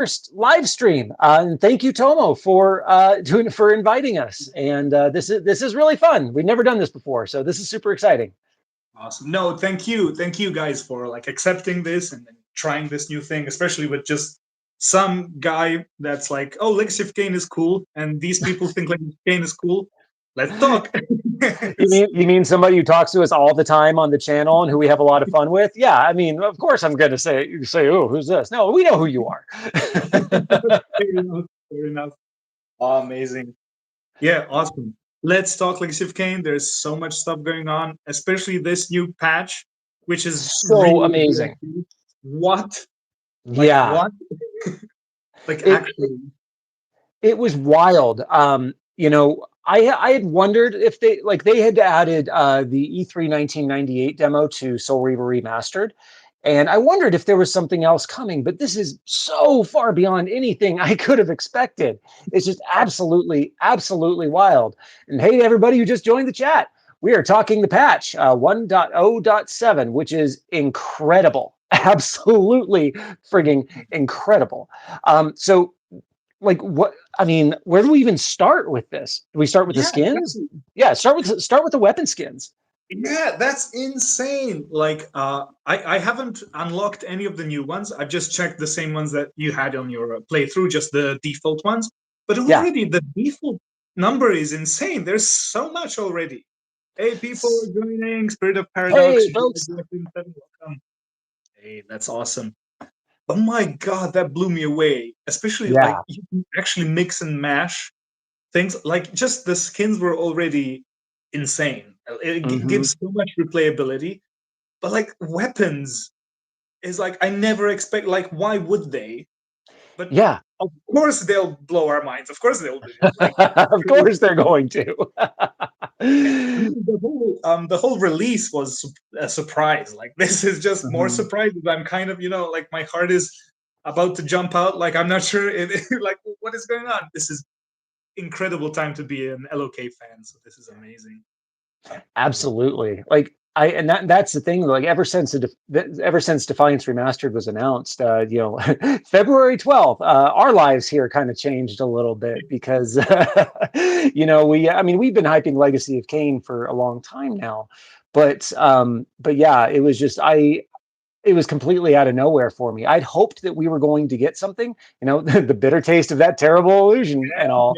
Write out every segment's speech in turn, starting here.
first live stream. And thank you, Tomo, for inviting us. And this is really fun. We've never done this before, so this is super exciting. Awesome. No, thank you guys for like accepting this and trying this new thing, especially with just some guy that's like, oh, Legacy of Kain is cool, and these people think Legacy of Kain is cool. Let's talk. You mean somebody who talks to us all the time on the channel and who we have a lot of fun with? Yeah, I mean, of course I'm going to say, oh, who's this? No, we know who you are. Fair enough. Fair enough. Oh, amazing. Yeah, awesome. Let's talk Legacy of Kain. There's so much stuff going on, especially this new patch, which is So really amazing. good. What? Like Yeah. what? Like actually. It was wild. I had wondered if they had added the E3 1998 demo to Soul Reaver Remastered, and I wondered if there was something else coming. But this is so far beyond anything I could have expected. It's just absolutely, absolutely wild. And hey, everybody who just joined the chat, we are talking the patch 1.0.7, which is incredible. Absolutely frigging incredible. So like what I mean, where do we even start with this? Do we start with the skins? Exactly. Yeah, start with the weapon skins. Yeah, that's insane. Like, I haven't unlocked any of the new ones. I've just checked the same ones that you had on your playthrough, just the default ones. But Yeah. already the default number is insane. There's so much already. Hey, people joining Spirit of Paradox. Hey, folks. Welcome. Hey, that's awesome. Oh my god, that blew me away. Especially Yeah. like you can actually mix and mash things. Like just the skins were already insane. It gives so much replayability. But like weapons is like I never expect. Like why would they? But Yeah. of course they'll blow our minds. Of course they'll do it. Like Of course they're going to. I mean, the whole release was a surprise. Like this is just more surprises. I'm kind of like my heart is about to jump out. Like I'm not sure like what is going on. This is incredible time to be an LOK fan. So this is amazing. Absolutely. Like that's the thing. Like ever since Defiance Remastered was announced, February 12th, our lives here kind of changed a little bit because we've been hyping Legacy of Kain for a long time now, but yeah, it was just it was completely out of nowhere for me. I'd hoped that we were going to get something, the bitter taste of that terrible illusion and all.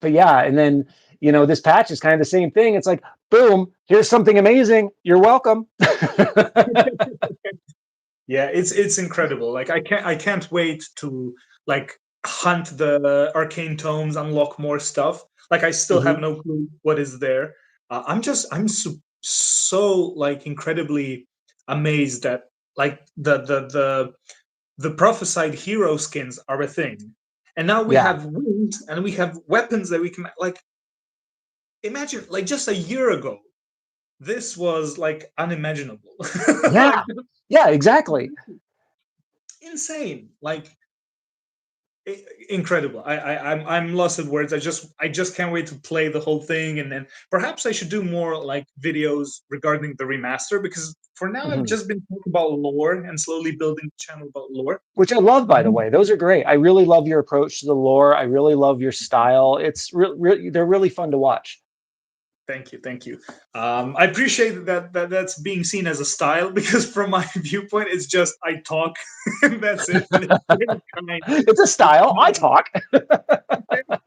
But yeah, and then this patch is kind of the same thing. It's like, boom, here's something amazing. You're welcome. Yeah, it's incredible. Like I can't wait to like hunt the arcane tomes, unlock more stuff. Like I still have no clue what is there. I'm so like incredibly amazed that like the prophesied hero skins are a thing, and now we have wings and we have weapons that we can like. Imagine like just a year ago, this was like unimaginable. Yeah, like, yeah, exactly. Insane, like incredible. I'm lost in words. I just can't wait to play the whole thing, and then perhaps I should do more like videos regarding the remaster because for now I've just been talking about lore and slowly building the channel about lore, which I love, by the way. Those are great. I really love your approach to the lore. I really love your style. It's they're really fun to watch. Thank you. I appreciate that's being seen as a style because from my viewpoint, it's just I talk and that's it. And it's a style. I talk.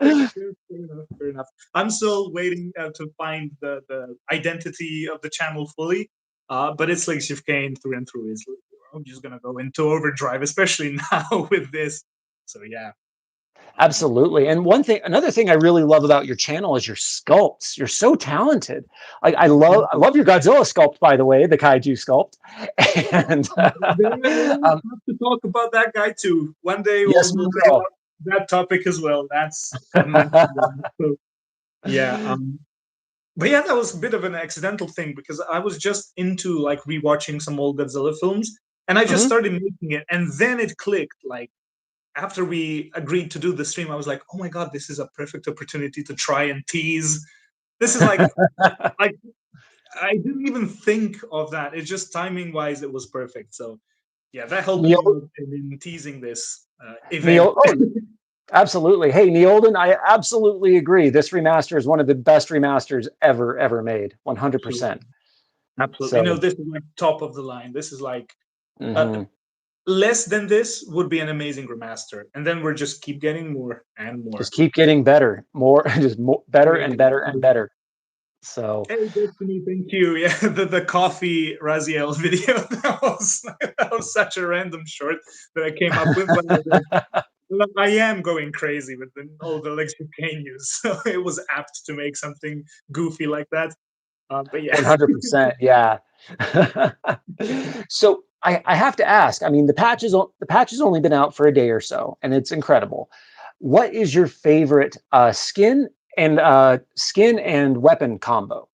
Fair enough. I'm still waiting to find the identity of the channel fully, but it's Legacy of Kain through and through. I'm just gonna go into overdrive, especially now with this. So yeah. Absolutely. And another thing I really love about your channel is your sculpts. You're so talented. Like I love your Godzilla sculpt, by the way, the kaiju sculpt. And have to talk about that guy too. One day we'll talk about that topic as well. That's so, yeah. But yeah, that was a bit of an accidental thing because I was just into like rewatching some old Godzilla films, and I just started making it, and then it clicked. Like after we agreed to do the stream, I was like, oh my god, this is a perfect opportunity to try and tease. This is like I didn't even think of that. It's just timing wise, it was perfect. So Yeah, that helped me Neil, out in teasing this event. Neil, oh, absolutely. Hey, Neolden, I absolutely agree. This remaster is one of the best remasters ever made. 100%. Absolutely. Absolutely. So, This is like top of the line. This is like mhm. less than this would be an amazing remaster, and then we're just keep getting more and Just more. keep getting better, more, just more, better and Really, better and really. better. So, Hey, Destiny, thank you. Yeah, the coffee Raziel video that was such a random short that I came up with, but I am going crazy with all the Legacy of Kain news, so it was apt to make something goofy like that. But yeah. 100%. Yeah. So I have to ask. I mean, the patch has only been out for a day or so, and it's incredible. What is your favorite skin and weapon combo?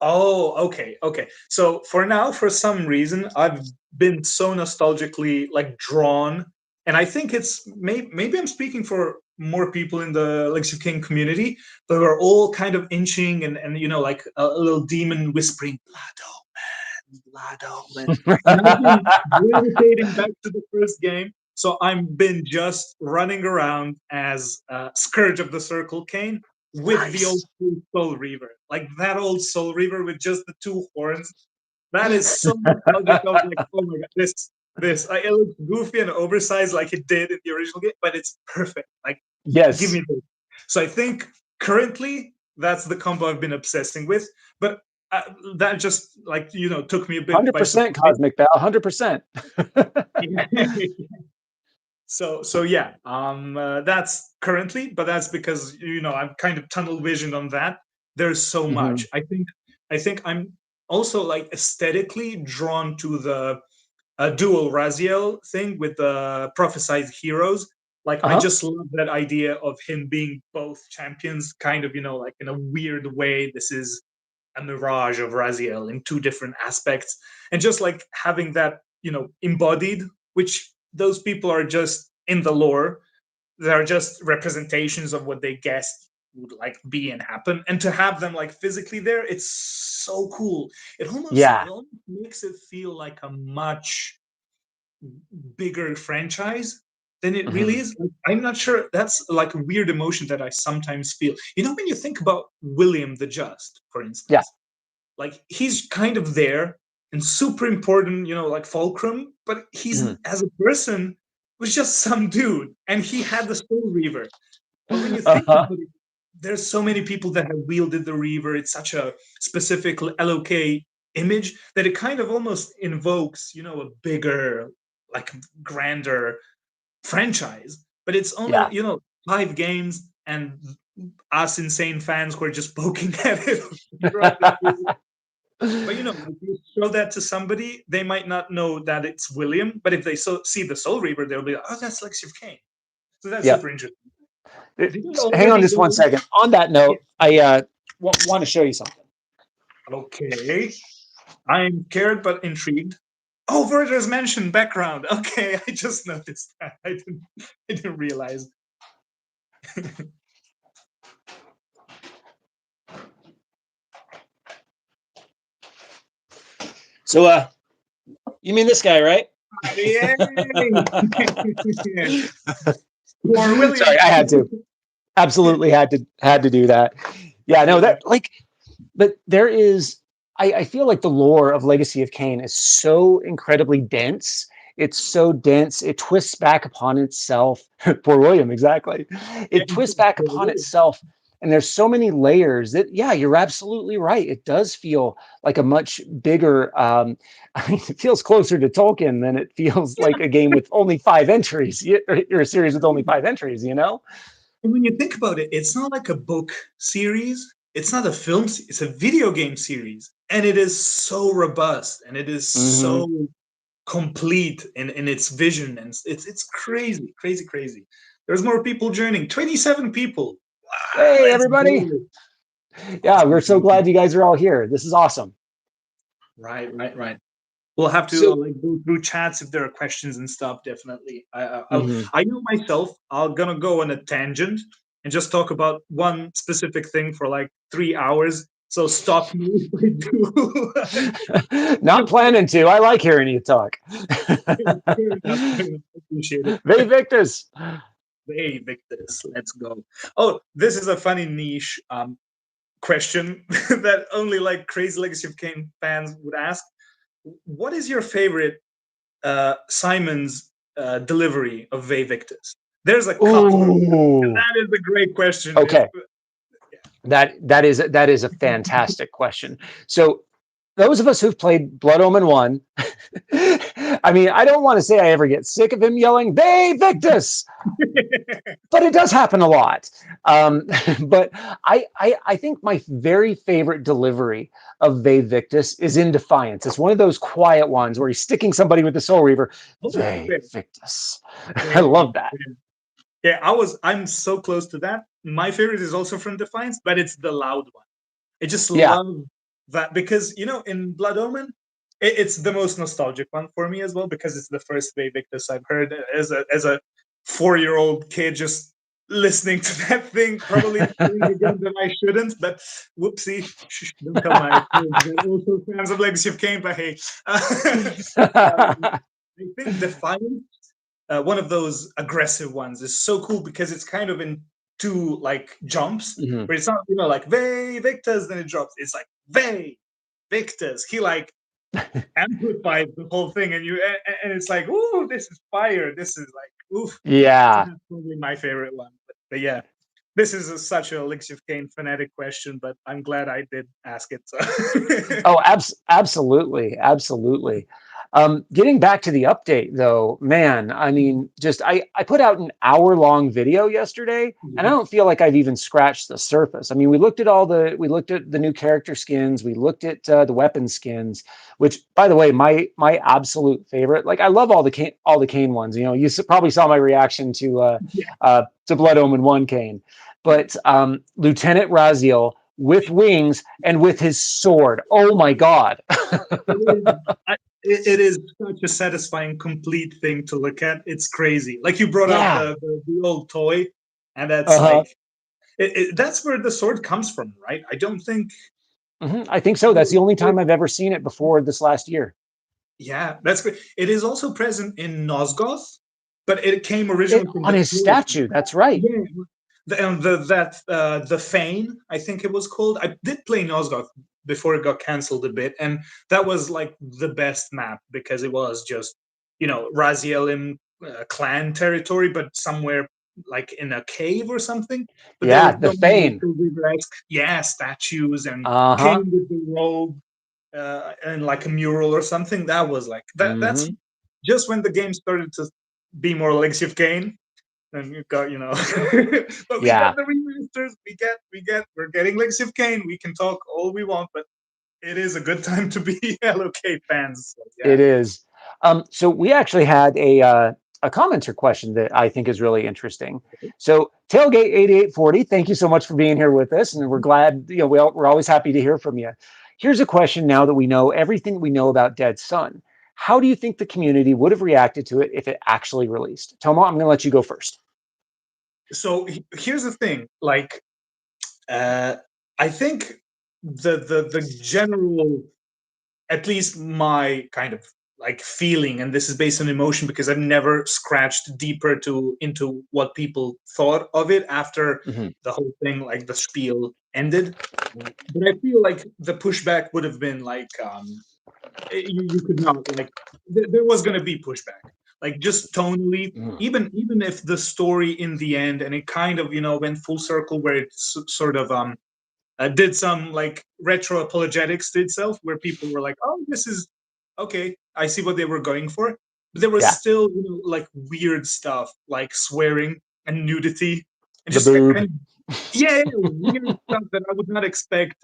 Oh, okay, okay. So for now, for some reason, I've been so nostalgically like drawn, and I think it's maybe I'm speaking for more people in the Legacy of King community, but we're all kind of inching and like a little demon whispering, Blood Omen. And I've been gravitating back to the first game. So I've been just running around as Scourge of the Circle Kain with the old Nice. school Soul Reaver. Like that old Soul Reaver with just the two horns. That is so nostalgic. I was like, oh my god, this. It looks goofy and oversized like it did in the original game, but it's perfect. Like, give Yes. me this. So I think currently that's the combo I've been obsessing with. But uh, that just like took me a bit by 100% surprise. Cosmic Bell. 100%. So yeah, that's currently, but that's because I'm kind of tunnel visioned on that. There's so Hmm. much. I think I'm also like aesthetically drawn to the dual Raziel thing with the prophesied heroes. Like I Uh-huh. just love that idea of him being both champions, kind of like in a weird way. This is a mirage of Raziel in two different aspects, and just like having that embodied, which those people are just in the lore, they're just representations of what they guessed would like be and happen, and to have them like physically there, it's so cool. it almost Yeah. it almost makes it feel like a much bigger franchise than it really Hmm. is. Like, I'm not sure. That's like a weird emotion that I sometimes feel. When you think about William the Just, for Yeah. instance, like he's kind of there and super important, like Fulcrum, but he's Hmm. as a person was just some dude, and he had the Soul Reaver. But when you think Uh-huh. about it, there's so many people that have wielded the Reaver. It's such a specific LOK image that it kind of almost invokes, a bigger, like grander franchise. But it's only, Yeah. 5 games and us insane fans who are just poking at it throughout the series. But if you show that to somebody, they might not know that it's William. But if they see the Soul Reaver, they'll be like, "Oh, that's Legacy of Kain." So that's Yeah. super interesting. Did you Hang on already just one go? second. On that Yeah. note, I want to show you something. Okay, I'm scared but intrigued. Oh, Verder's mentioned background. Okay, I just noticed that. I didn't realize. So, you mean this guy, right? Yay! Poor William. Sorry, I had to. Absolutely had to do that. Yeah, no, Yeah. that like, but there is. I feel like the lore of Legacy of Kain is so incredibly dense. It's so dense. It twists back upon itself. Poor William, exactly. Yeah. It twists back Poor upon William. itself, and there's so many layers that. Yeah, you're absolutely right. It does feel like a much bigger. I mean, it feels closer to Tolkien than it feels like a game with only 5 entries, or a series with only 5 entries. And when you think about it, it's not like a book series. It's not a film. It's a video game series, and it is so robust and it is Hmm. so complete in its vision, and it's crazy, crazy, crazy. There's more people joining. 27 people. Wow, Hey, let's everybody. go. Yeah, Awesome, we're so awesome. glad you guys are all here. This is awesome. Right, right, right. We'll have to So, like go through chats if there are questions and stuff. Definitely. mhm. I know myself. I'm gonna go on a tangent and just talk about one specific thing for like 3 hours, So stop me if I do. Not planning to. I like hearing you talk. Fair enough. Fair enough. Appreciate Vae it. Victis. Hey, Victis, let's go. Oh, this is a funny niche question that only like crazy Legacy of Kain fans would ask. What is your favorite Simon's delivery of Vae Victis? There's a couple, and Ooh. that is a great question. If Okay. That is a fantastic question. So those of us who've played Blood Omen 1, I mean, I don't want to say I ever get sick of him yelling, Vae Victis, but it does happen a lot. But I think my very favorite delivery of Vae Victis is in Defiance. It's one of those quiet ones where he's sticking somebody with the Soul Reaver. oh, Vae Victis. I very, love that. yeah, I'm so close to that. My favorite is also from Defiance, but it's the loud one. I just Yeah. love that because in Blood Omen, it's the most nostalgic one for me as well because it's the first Vae Victis I've heard as a 4-year-old kid just listening to that thing, probably playing again that I shouldn't, but whoopsie, don't tell my kids. They're also fans of Legacy of Kain, but hey, I think Defiance, one of those aggressive ones, is so cool because it's kind of in two like jumps Mhm. where it's not like Vae Victis, then it drops. It's like Vae Victis. He like amplifies the whole thing, and it's like, ooh, this is fire. This is like, oof. So Yeah. that's probably my favorite one. But yeah, this is such a Legacy of Kain fanatic question, but I'm glad I did ask it. So. Oh, absolutely, absolutely. Getting back to the update, though, man, I mean, just I put out an hour-long video yesterday, and I don't feel like I've even scratched the surface. I mean, we looked at the new character skins, we looked at the weapon skins, which, by the way, my absolute favorite. Like, I love all the Kain ones. You know, you probably saw my reaction to Blood Omen 1 Kain, but Lieutenant Raziel with wings and with his sword. Oh my God. It is such a satisfying, complete thing to look at. It's crazy. Like you brought up Yeah. the old toy, and that's Uh-huh. like that's where the sword comes from, right? I don't think. I think so. That's the only time I've ever seen it before this last year. Yeah, that's great. It is also present in Nosgoth, but it came originally from On the his clone. statue. That's right. Yeah, the Fane, I think it was called. I did play Nosgoth before it got cancelled a bit, and that was like the best map because it was just Razielim clan territory, but somewhere like in a cave or something. But there Yeah, was the so many Fane. statues and Uh-huh. King with the robe and like a mural or something. That was like that's Mm-hmm. just when the game started to be more Legacy of Kain, and you got but we Yeah, got the remasters. We're getting Legacy of Kain. We can talk all we want, but it is a good time to be LOK fans. So, yeah. it is. So we actually had a commenter question that I think is really interesting. So Tailgate 8840, thank you so much for being here with us, and we're glad, we're always happy to hear from you. Here's a question now that we know everything we know about Dead Sun. How do you think the community would have reacted to it if it actually released? Toma, I'm going to let you go first. So here's the thing. Like, I think the general, at least my kind of like feeling, and this is based on emotion because I've never scratched deeper into what people thought of it after Mm-hmm. the whole thing, like the spiel ended. But I feel like the pushback would have been like you could not like there was going to be pushback, like just tonally, Mm-hmm. even if the story in the end and it kind of went full circle where it sort of did some like retro apologetics to itself, where people were like, "Oh, this is okay. I see what they were going for." But there was Yeah, still, like weird stuff, like swearing and nudity, and the just boob. kind of yeah, weird stuff that I would not expect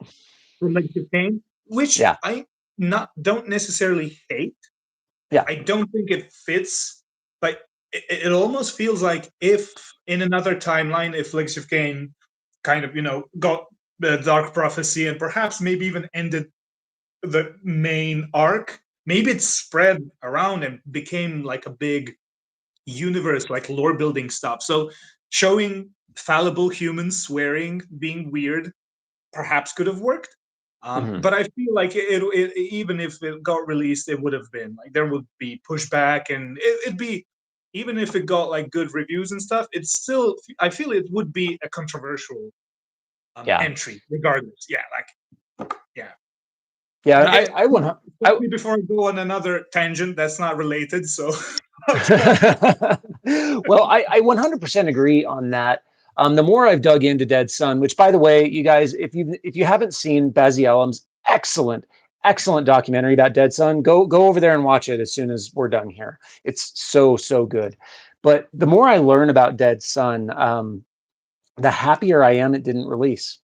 from Legacy of Kain, which Yeah, I not don't necessarily hate. yeah. I don't think it fits, but it almost feels like if in another timeline, if Legacy of Kain kind of got the Dark Prophecy and perhaps maybe even ended the main arc, maybe it spread around and became like a big universe, like lore building stuff. So showing fallible humans swearing, being weird, perhaps could have worked. Mhm. But I feel like even if it got released, it would have been like there would be pushback, and it'd be even if it got like good reviews and stuff. It's still I feel it would be a controversial Yeah. entry, regardless. Yeah, like yeah. Yeah, And I again, I want I especially before I go on another tangent that's not related, so well, I 100% agree on that. The more I've dug into Dead Sun, which by the way, you guys, if you haven't seen Bazielem's excellent documentary about Dead Sun, go over there and watch it as soon as we're done here. It's so good. But the more I learn about Dead Sun, the happier I am it didn't release.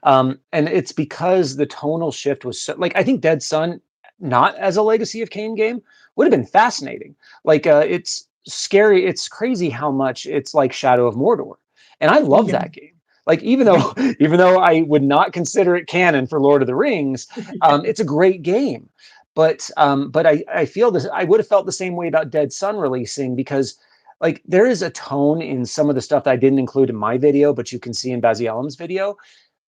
And it's because the tonal shift was so, like, I think Dead Sun, not as a Legacy of Kain game, would have been fascinating. Like, it's scary. It's crazy how much it's like Shadow of Mordor, and I love yeah, that game. Like, even me. though even though I would not consider it canon for Lord of the Rings, it's a great game. But I feel this. I would have felt the same way about Dead Sun releasing, because like there is a tone in some of the stuff that I didn't include in my video, but you can see in Bazielem's video.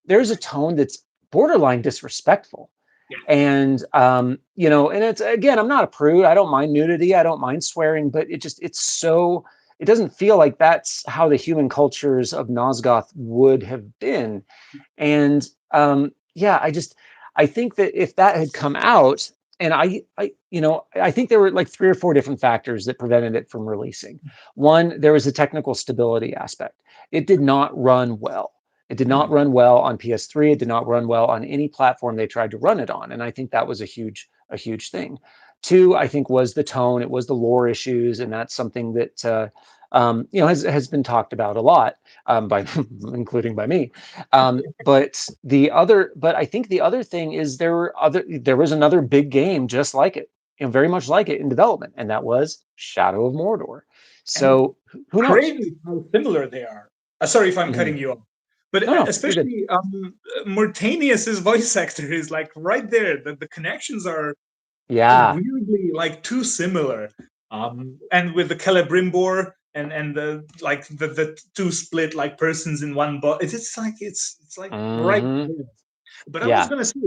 There's a tone that's borderline disrespectful. Yeah, And and it's, again, I'm not a prude. I don't mind nudity. I don't mind swearing, but it doesn't feel like that's how the human cultures of Nosgoth would have been. And yeah, I think that if that had come out, and I think there were like 3 or 4 different factors that prevented it from releasing. One, there was a technical stability aspect. It did not run well. It did not Mhm. run well on PS3. It did not run well on any platform they tried to run it on, and I think that was a huge thing. Two, I think, was the tone. It was the lore issues, and that's something that has been talked about a lot, by including by me. But I think the other thing is there was another big game just like it, very much like it in development, and that was Shadow of Mordor. And it's So who knows? crazy how similar they are. Sorry if I'm Hmm. cutting you off, but No, no, you're good. especially Mortanius's voice actor is like right there. The connections are Yeah. weirdly like too similar. And with the Celebrimbor and the two split like persons in one body, it's like right Hmm. there. But I was Yeah. gonna say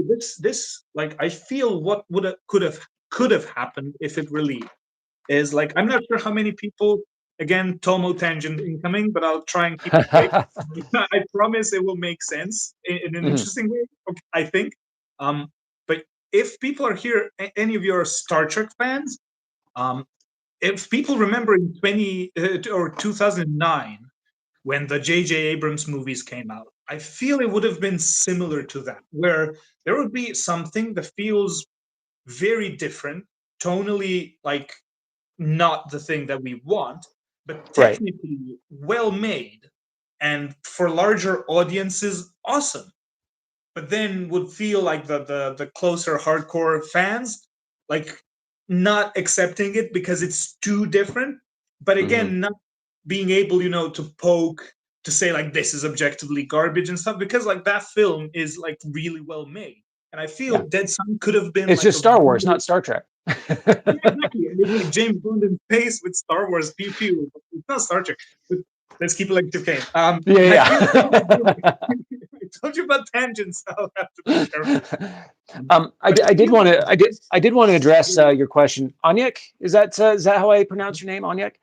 this like I feel what would have could have happened if it released is like I'm not sure how many people, again, Tomo tangent incoming, but I'll try and keep it quick. I promise it will make sense in an Hmm. interesting way, okay, I think. But if people are here, any of your Star Trek fans, um, if people remember in 20 or 2009 when the J.J. Abrams movies came out, I feel it would have been similar to that, where there would be something that feels very different, tonally like not the thing that we want, but Right. technically well made and for larger audiences, awesome. But then would feel like the closer hardcore fans like not accepting it because it's too different. But Hmm. again, not being able, to poke to say like this is objectively garbage and stuff because like that film is like really well made. And I Yeah. feel Dead Sun could have been It's like just a Star Wars, really not Star Trek. yeah, exactly. And it's like James Bond in space with Star Wars pew pew. It's not Star Trek. But let's keep Legacy of Kain. Yeah, I feel yeah. I told you about tangents. I'll have to be careful. I, But I I did feel want like to address your question, Onyek. Is that how I pronounce your name, Onyek?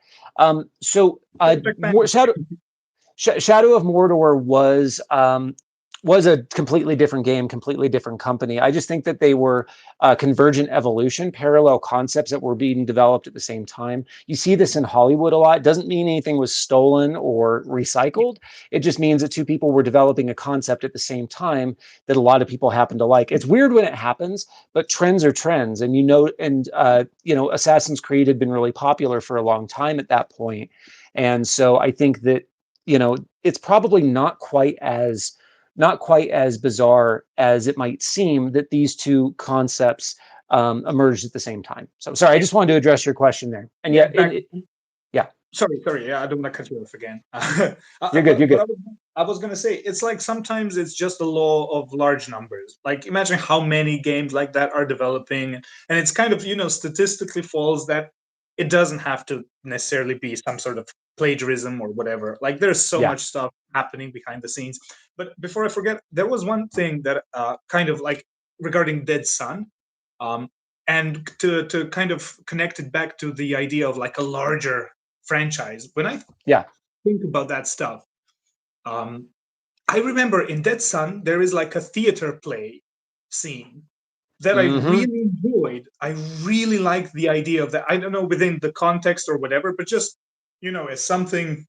So Perfect fan. Shadow of Mordor was a completely different game, completely different company. I just think that they were convergent evolution, parallel concepts that were being developed at the same time. You see this in Hollywood a lot. It doesn't mean anything was stolen or recycled. It just means that two people were developing a concept at the same time that a lot of people happen to like. It's weird when it happens, but trends are trends. And Assassin's Creed had been really popular for a long time at that point. And so I think that it's probably not quite as bizarre as it might seem that these two concepts emerged at the same time. So sorry, I Yeah, just wanted to address your question there. And yeah, yeah, exactly. yeah, Sorry. Yeah, I don't want to cut you off again. you're good. You're But good. I was gonna say it's like sometimes it's just the law of large numbers. Like imagine how many games like that are developing, and it's kind of statistically falls that it doesn't have to necessarily be some sort of plagiarism or whatever. Like there's so Yeah. much stuff happening behind the scenes. But before I forget, there was one thing that kind of like regarding Dead Sun, um, and to kind of connect it back to the idea of like a larger franchise. When I Yeah. think about that stuff, um, I remember in Dead Sun there is like a theater play scene that I Mm-hmm. really enjoyed. I really like the idea of that. I don't know within the context or whatever, but just as something,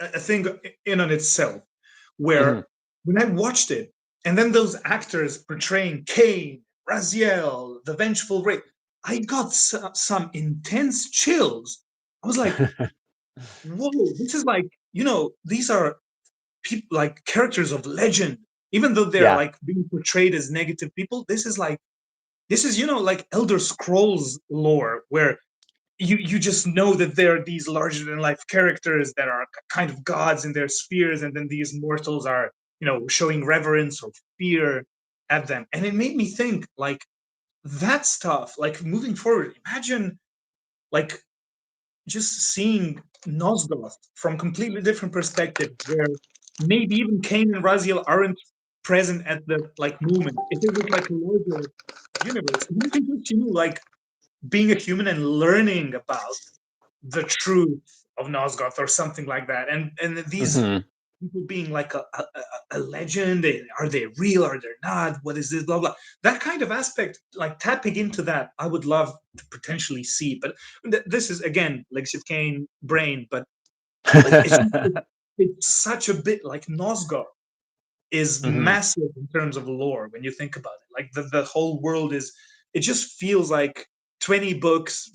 a thing in on itself. Mm-hmm. Where when I watched it, and then those actors portraying Kain, Raziel, the Vengeful Ray, I got some intense chills. I was like, "Whoa, this is like these are people like characters of legend." Even though they're Yeah. like being portrayed as negative people, this is like Elder Scrolls lore where you just know that there are these larger than life characters that are kind of gods in their spheres, and then these mortals are showing reverence or fear at them. And it made me think like that stuff, like moving forward, imagine like just seeing Nosgoth from completely different perspective, where maybe even Cain and Raziel aren't present at the like moment. If it was like a larger universe, imagine just like being a human and learning about the truth of Nosgoth or something like that, and these Mm-hmm. people being like a legend. Are they real? Are they not? What is this? Blah blah. That kind of aspect, like tapping into that, I would love to potentially see. But this is again Legacy of Kain brain, but like it's such a bit like Nosgoth is Mm-hmm. massive in terms of lore when you think about it. Like the whole world is, it just feels like 20 books,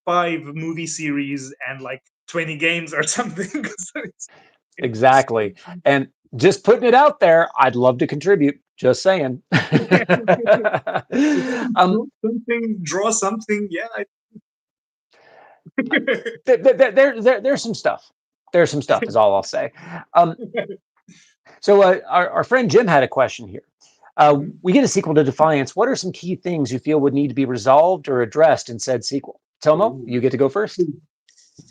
5 movie series, and like 20 games or something. So it's Exactly. And just putting it out there, I'd love to contribute. Just saying. um, something, draw something. Yeah. there's some stuff. There's some stuff, is all I'll say. Um, so our friend Jim had a question here. We get a sequel to Defiance. What are some key things you feel would need to be resolved or addressed in said sequel? Tomo, you get to go first.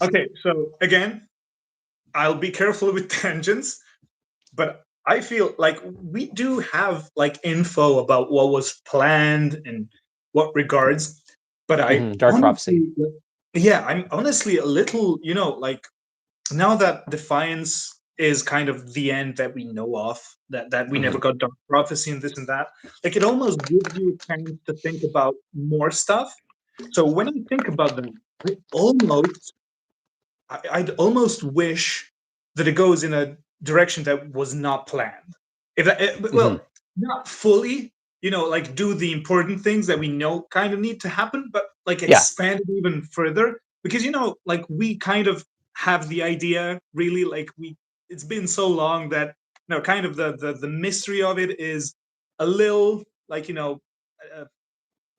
Okay, so again, I'll be careful with tangents, but I feel like we do have like info about what was planned and what regards, but I Dark Prophecy. honestly, yeah, I'm honestly a little, like now that Defiance is kind of the end that we know of, that we never got Dark Prophecy and this and that, like it almost gives you a chance to think about more stuff. So when I think about them, I'd almost wish that it goes in a direction that was not planned. Well, not fully, like do the important things that we know kind of need to happen, but like Yeah. expand it even further. Because like we kind of have the idea, really, like it's been so long that kind of the mystery of it is a little like uh,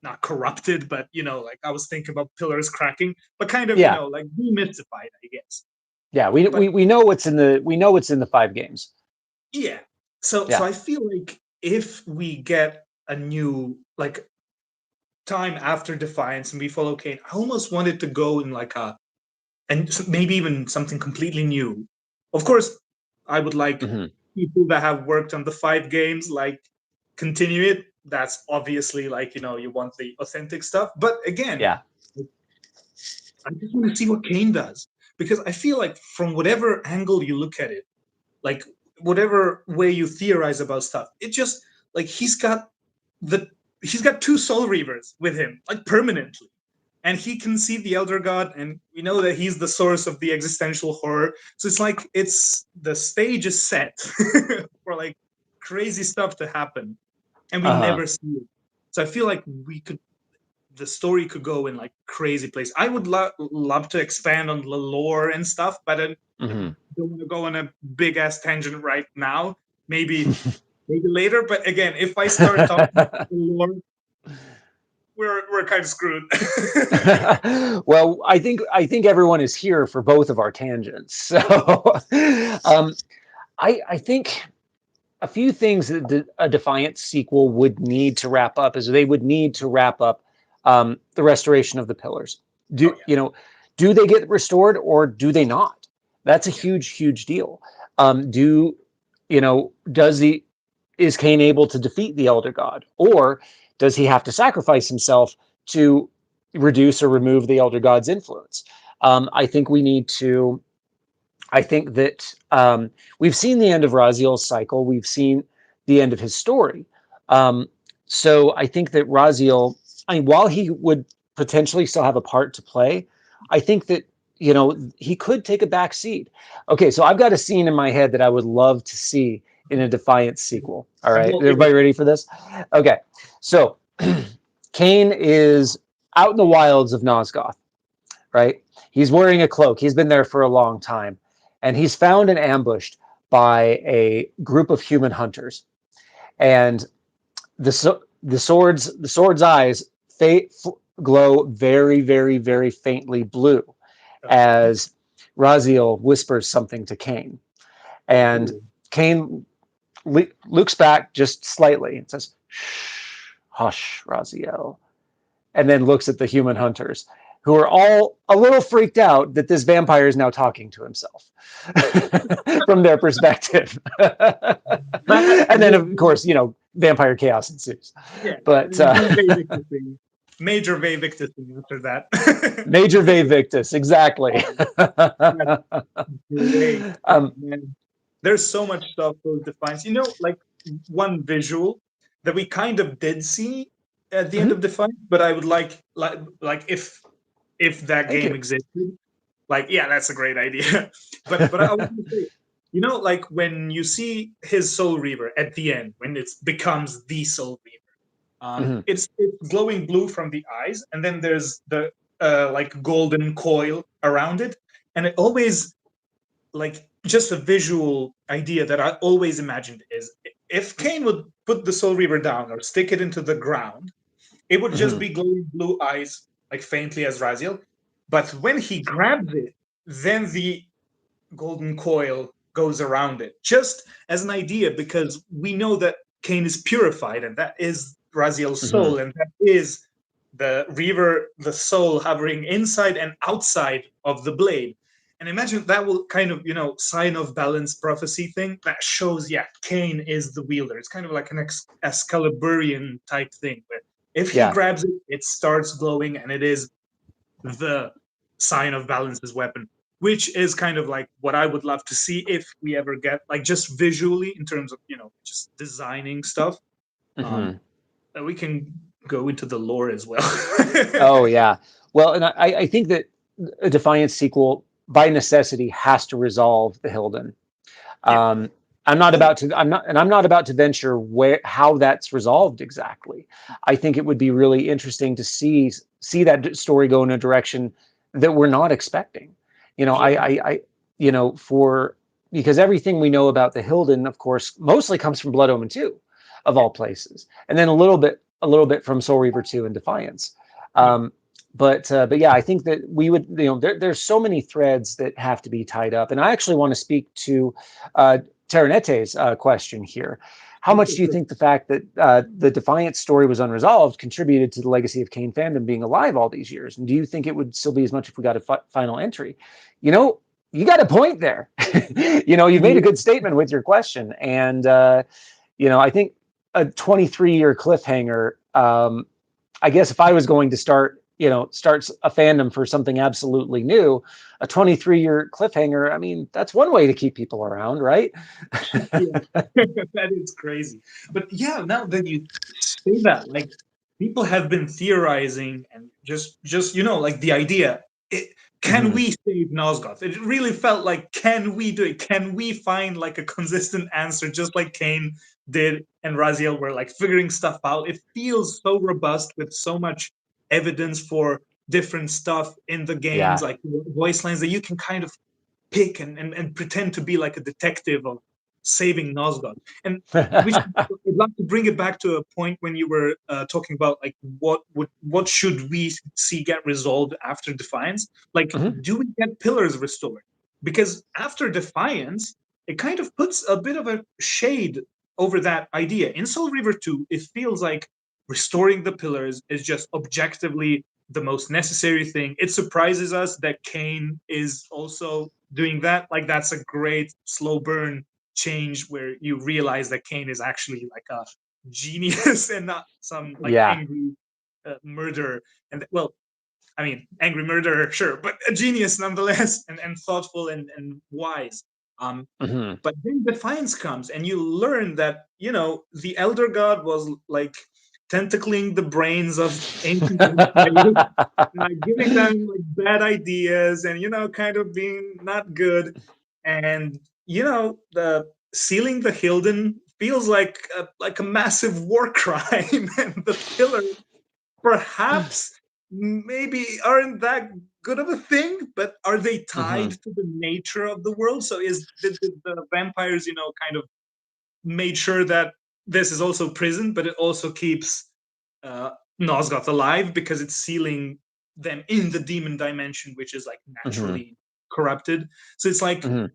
not corrupted, but like I was thinking about pillars cracking, but kind of Yeah. like demystified, I guess. Yeah. We, But we we know what's in the 5 games. yeah, so Yeah. I feel like if we get a new like time after Defiance and we follow Kane, I almost want it to go in like and maybe even something completely new. Of course, I would like people that have worked on the 5 games like continue it. That's obviously like you want the authentic stuff, but again, Yeah. I just want to see what Kane does, because I feel like from whatever angle you look at it, like whatever way you theorize about stuff, it just like the he's got 2 Soul Reavers with him like permanently, and he can see the Elder God, and we know that he's the source of the existential horror. So it's like the stage is set for like crazy stuff to happen, and we never see it. So I feel like the story could go in like crazy place. I would love to expand on the lore and stuff, but I don't want to go on a big ass tangent right now. Maybe later. But again, if I start talking about the lore, we're kind of screwed. Well, I think everyone is here for both of our tangents. So, I think a few things that a Defiant sequel would need to wrap up is they would need to wrap up the restoration of the pillars. Do they get restored or do they not? That's a huge deal. Do you know? Does he is Cain able to defeat the elder god, or does he have to sacrifice himself to reduce or remove the elder god's influence? I think we need to. I think that we've seen the end of Raziel's cycle. We've seen the end of his story. Um, so I think that Raziel, I mean, while he would potentially still have a part to play, I think that he could take a back seat. Okay, so I've got a scene in my head that I would love to see in a Defiance sequel. All I'm right, all ears. everybody ready for this? Okay, so Cain is out in the wilds of Nosgoth, right? He's wearing a cloak. He's been there for a long time. And he's found and ambushed by a group of human hunters. And the sword's eyes glow very faintly blue Okay. as Raziel whispers something to Cain. And Ooh. Cain looks back just slightly and says, "Shh, hush, Raziel," and then looks at the human hunters, who are all a little freaked out that this vampire is now talking to himself from their perspective. That And then, of course, vampire chaos ensues. yeah, But major Vae Victis after that. major Vae Victis, exactly. Oh, that's great. Oh, um, man. There's so much stuff those defines. Like one visual that we kind of did see at the end mhm, of Defiance, but I would like if that thank game you. existed, like yeah, that's a great idea. But I was gonna say, like when you see his Soul Reaver at the end, when it becomes the Soul Reaver, Mhm, it's glowing blue from the eyes, and then there's the like golden coil around it, and it always like just a visual idea that I always imagined is if Cain would put the Soul Reaver down or stick it into the ground, it would just mhm, be glowing blue eyes, like faintly as Raziel. But when he grabs it, then the golden coil goes around it, just as an idea, because we know that Cain is purified, and that is Raziel's mhm. soul, and that is the Reaver, the soul hovering inside and outside of the blade. And imagine that will kind of, sign of balance prophecy thing that shows, yeah, Cain is the wielder. It's kind of like an Excaliburian type thing, where if he Yeah. grabs it, it starts glowing, and it is the sign of balance's weapon, which is kind of like what I would love to see if we ever get, like, just visually in terms of just designing stuff. Um, Mhm. we can go into the lore as well. Oh yeah. Well, and I think that a Defiance sequel by necessity has to resolve the Hilden. Yeah. Um, I'm not about to venture how that's resolved exactly. I think it would be really interesting to see that story go in a direction that we're not expecting. You know, Yeah. for because everything we know about the Hilden, of course, mostly comes from Blood Omen 2, of Yeah. all places, and then a little bit from Soul Reaver 2 and Defiance. Yeah. Um, but yeah, I think that we would, there's so many threads that have to be tied up, and I actually want to speak to uh, Terranete's question here. How much Okay, do you sure. think the fact that the Defiance story was unresolved contributed to the legacy of Kain fandom being alive all these years? And do you think it would still be as much if we got a final entry? You know, you got a point there. You've made a Yeah. good statement with your question, and I think a 23-year cliffhanger. I guess if I was going to start a fandom for something absolutely new, a 23-year cliffhanger, I mean, that's one way to keep people around, right? Yeah. That is crazy. But yeah, now that you say that, like people have been theorizing and just like the idea, can Hmm. we save Nosgoth? It really felt like, can we do it? Can we find like a consistent answer, just like Cain did and Raziel were like figuring stuff out? It feels so robust with so much evidence for different stuff in the games, Yeah. like voice lines that you can kind of pick and pretend to be like a detective of saving Nosgoth. And which I'd like to bring it back to a point when you were talking about like what should we see get resolved after Defiance? Like, Hmm. do we get pillars restored? Because after Defiance, it kind of puts a bit of a shade over that idea. In Soul Reaver 2, it feels like restoring the pillars is just objectively the most necessary thing. It surprises us that Cain is also doing that, like that's a great slow burn change where you realize that Kain is actually like a genius and not some like Yeah. angry murderer. And well, I mean, angry murderer, sure, but a genius nonetheless, and thoughtful and wise. Hmm. But then Defiance comes, and you learn that the Elder God was like tentacling the brains of ancient empires, like giving them like bad ideas, and kind of being not good, and the sealing the Hilden feels like a massive war crime, and the Pillar perhaps maybe aren't that good of a thing, but are they tied Hmm. to the nature of the world? So did the vampires, kind of made sure that this is also prison, but it also keeps uh, Nosgoth alive because it's sealing them in the demon dimension, which is like Hmm. naturally corrupted. So it's like, Hmm.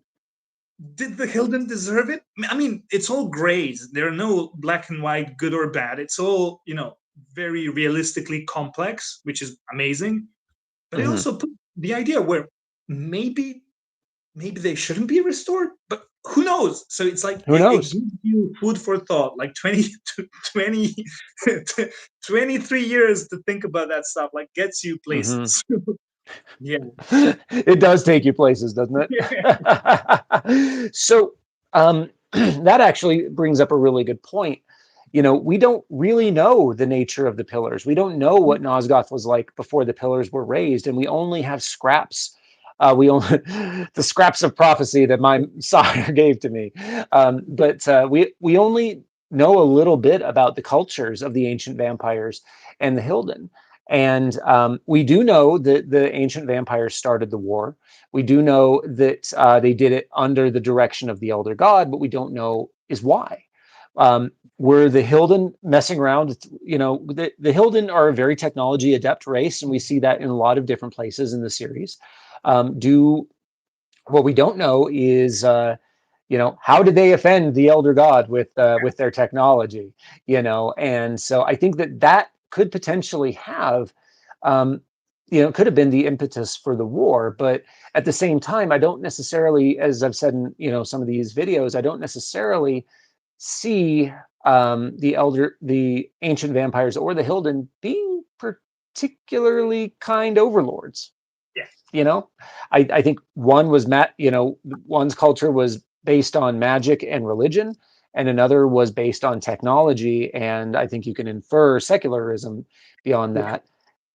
did the Hilden deserve it? I mean, it's all grays. There are no black and white, good or bad. It's all, very realistically complex, which is amazing. But it Hmm. also put the idea where maybe they shouldn't be restored, but who knows? So it's like Who it knows? gives you food for thought, like 20 23 years to think about that stuff, like gets you Hmm. places. Yeah. It does take you places, doesn't it? So that actually brings up a really good point. We don't really know the nature of the pillars. We don't know what Nosgoth was like before the pillars were raised, and we only have scraps. We only the scraps of prophecy that my sire gave to me, but we only know a little bit about the cultures of the ancient vampires and the Hilden. And we do know that the ancient vampires started the war. We do know that they did it under the direction of the elder god, but we don't know is why. Were the Hilden messing around? The Hilden are a very technology adept race, and we see that in a lot of different places in the series. Do What we don't know is how did they offend the elder god with their technology? And so I think that could potentially have could have been the impetus for the war. But at the same time, I don't necessarily, as I've said in some of these videos, I don't necessarily see the ancient vampires or the Hilden being particularly kind overlords. Yeah. I think one's culture was based on magic and religion, and another was based on technology. And I think you can infer secularism beyond Yeah. that.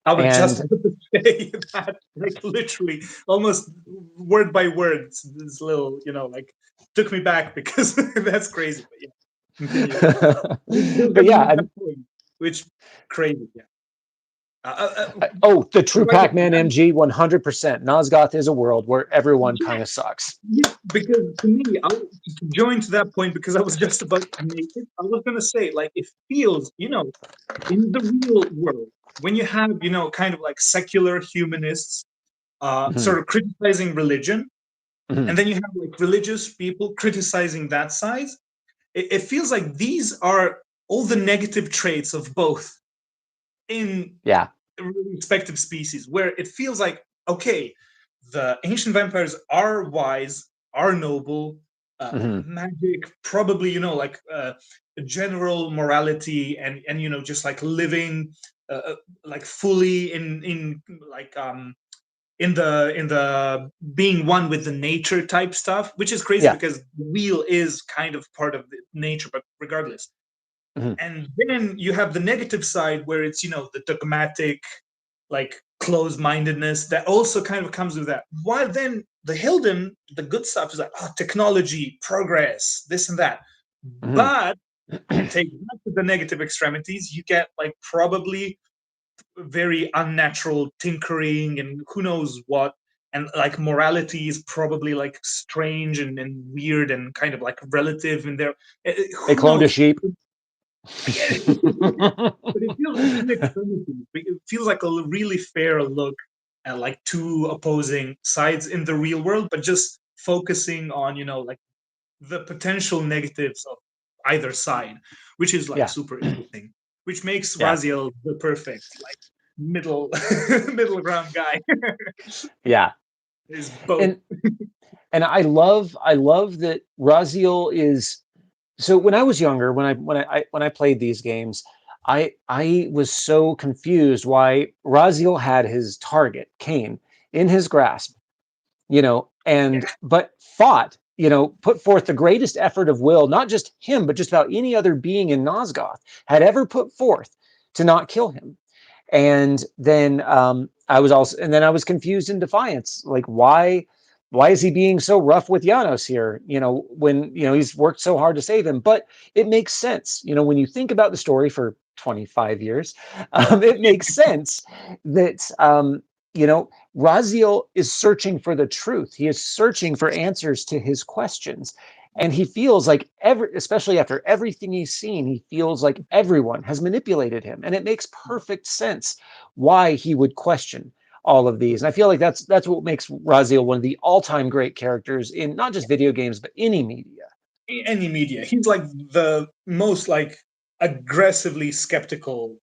I was just And about to say that, like literally, almost word by word. This little, like, took me back because that's crazy. But yeah, continue. You're still but gonna yeah, make that point, which crazy. Yeah. oh, the true By the way, Pac-Man MG, 100%. Nosgoth is a world where everyone kind of sucks. yeah, because to me, to join to that point, because I was just about to make it. I was gonna say, like, it feels, in the real world, when you have, kind of like secular humanists Mhm. sort of criticizing religion, Mhm. and then you have like religious people criticizing that side. It feels like these are all the negative traits of both in Yeah. respective species, where it feels like, okay, the ancient vampires are wise, are noble, Mhm. magic, probably, like general morality, and just like living like fully in like in the being one with the nature type stuff, which is crazy Yeah. because the wheel is kind of part of the nature, but regardless. Mhm. And then you have the negative side where it's the dogmatic, like closed-mindedness that also kind of comes with that. While then the Hilden, the good stuff is like, oh, technology, progress, this and that. Mhm. But take that to the negative extremities, you get like probably very unnatural tinkering and who knows what. And like morality is probably like strange and weird and kind of like relative in there. They Who cloned a knows? sheep. Yeah. But it feels like in extremity. It feels like a really fair look at like two opposing sides in the real world, but just focusing on like the potential negatives of either side, which is like Yeah. super interesting. Which makes Yeah. Raziel the perfect like middle middle ground guy. Yeah. Is both. And I love that Raziel is. So when I was younger, when I played these games, I was so confused why Raziel had his target, Kain, in his grasp, and Yeah. but fought, put forth the greatest effort of will, not just him, but just about any other being in Nosgoth had ever put forth to not kill him. And then I was confused in defiance, like why is he being so rough with Janos here? When he's worked so hard to save him. But it makes sense, when you think about the story for 25 years, it makes sense that Raziel is searching for the truth. He is searching for answers to his questions. And he feels like especially after everything he's seen, he feels like everyone has manipulated him. And it makes perfect sense why he would question all of these. And I feel like that's what makes Raziel one of the all-time great characters in not just video games, but any media. Any media. He's like the most like aggressively skeptical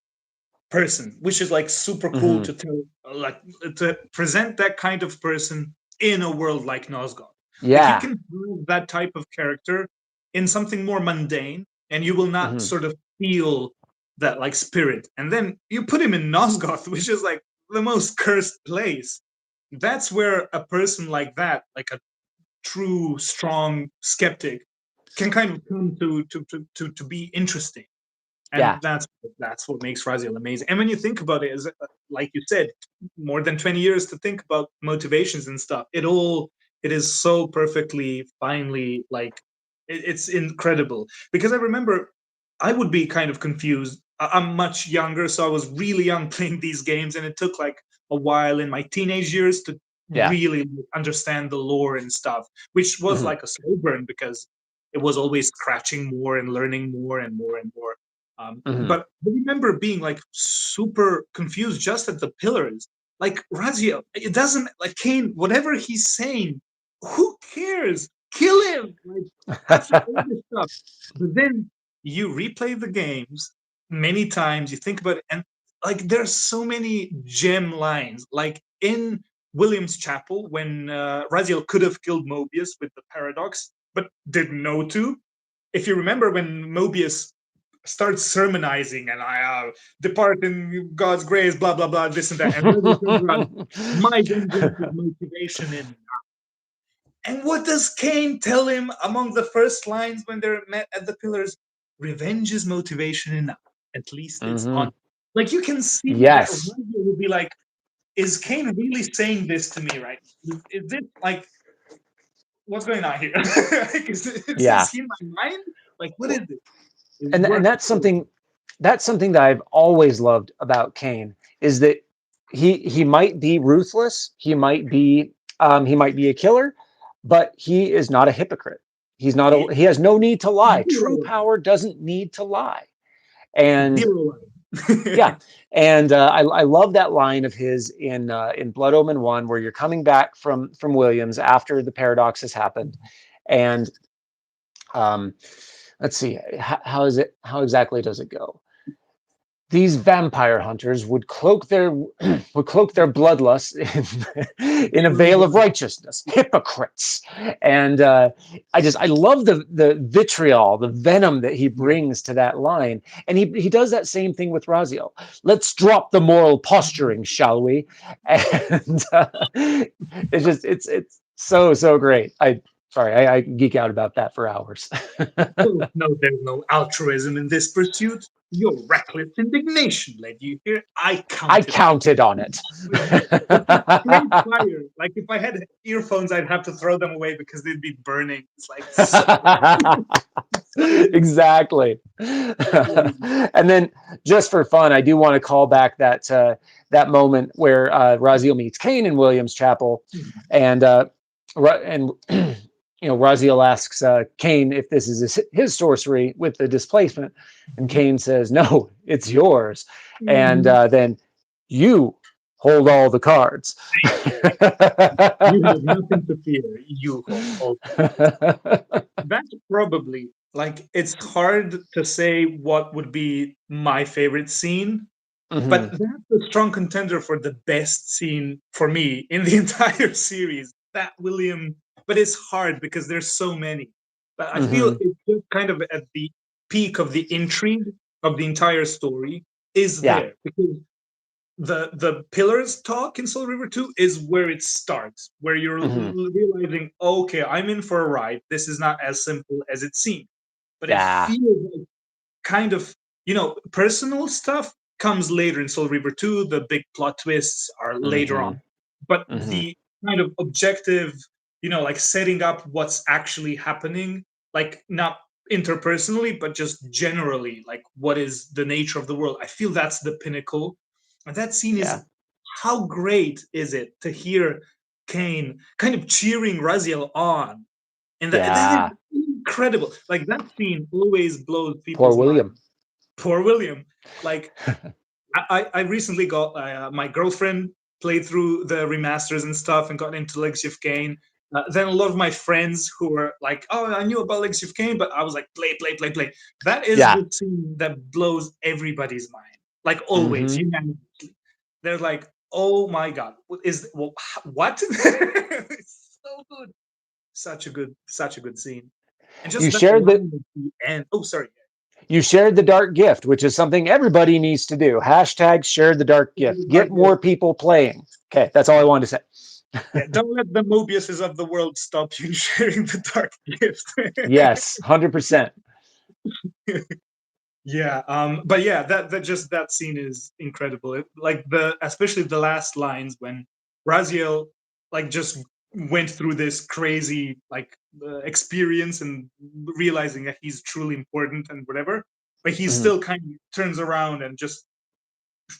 person, which is like super cool to tell, like to present that kind of person in a world like Nosgoth. Like you Yeah. can do that type of character in something more mundane, and you will not sort of feel that like spirit. And then you put him in Nosgoth, which is like the most cursed place. That's where a person like that, like a true, strong skeptic, can kind of come to be interesting. Yeah. And that's what makes Raziel amazing. And when you think about it, as like you said, more than 20 years to think about motivations and stuff. It is so perfectly, finely, like it's incredible. Because I remember I would be kind of confused. I'm much younger, so I was really young playing these games, and it took like a while in my teenage years to Yeah. really understand the lore and stuff, which was like a slow burn because it was always scratching more and learning more and more and more. But I remember being like super confused just at the pillars. Like Raziel, it doesn't like Kain, whatever he's saying, who cares? Kill him! Like after all this stuff. But then you replay the games many times, you think about it, and like there's so many gem lines. Like in William's Chapel, when Raziel could have killed Mobius with the paradox, but didn't know to. If you remember when Mobius starts sermonizing and I depart in God's grace, blah blah blah, this and that, and Raziel turns around, my vengeance is motivation in. And what does Kain tell him among the first lines when they're met at the pillars? Revenge is motivation enough. At least it's on. Like you can see that Yes. Raziel would be like, is Kain really saying this to me right? Is this like what's going on here? Like, Yeah. is he in my mind? Like what is Well, it? It and works. that's something that I've always loved about Kain is that he might be ruthless, he might be a killer, but he is not a hypocrite. He has no need to lie. True power doesn't need to lie. And Zero. yeah, and I love that line of his in Blood Omen 1, where you're coming back from Williams after the paradox has happened, and um, let's see, how exactly does it go? These vampire hunters would cloak their bloodlust in a veil of righteousness. Hypocrites. And I love the vitriol, the venom that he brings to that line. And he does that same thing with Raziel. Let's drop the moral posturing, shall we? And it's so great. I geek out about that for hours. No, there's no altruism in this pursuit. Your reckless indignation led you here. I I counted on counted on it. it's like straight fire. Like if I had earphones, I'd have to throw them away because they'd be burning. It's like Exactly. And then, just for fun, I do want to call back that moment where Raziel meets Kain in Williams Chapel, and Raziel asks Kain if this is his sorcery with the displacement, and Kain says, "No, it's yours." And then you hold all the cards. you have nothing to fear. You hold. That's probably like it's hard to say what would be my favorite scene. But that's a strong contender for the best scene for me in the entire series. that William, but it's hard because there's so many. But I feel Hmm. it's just kind of at the peak of the intrigue of the entire story is Yeah. there because the pillars talk in Soul River 2 is where it starts, where you're Hmm. realizing, okay, I'm in for a ride. This is not as simple as it seems. But it Yeah. feels like kind of, personal stuff comes later in Soul Reaver 2. The big plot twists are later Hmm. on. But Hmm. the kind of objective, like setting up what's actually happening, like not interpersonally, but just generally, like what is the nature of the world. I feel that's the pinnacle. And that scene Yeah. is, how great is it to hear Kain kind of cheering Raziel on, and that is Yeah. incredible. Like that scene always blows Poor people's William. mind. Poor William. Like I recently got my girlfriend played through the remasters and stuff and got into Legacy of Kain. Then a lot of my friends who were like, "Oh, I knew about Legacy of Kain," but I was like, "Play, play, play, play." That is Yeah. the scene that blows everybody's mind. Like always, Hmm. unanimously. They're like, "Oh my god, what?" It's so good. Such a good scene. And You just that shared the line at the end. Oh, sorry. you shared the dark gift, which is something everybody needs to do. Hashtag share the dark gift. Get Dark more gift. people playing. Okay, that's all I wanted to Yeah, say. don't let the Mobiuses of the world stop you sharing the dark gift. Yes, 100%. Yeah, but yeah, that scene is incredible. Like especially the last lines when Raziel like just went through this crazy like experience and realizing that he's truly important and whatever, but he Mhm. still kind of turns around and just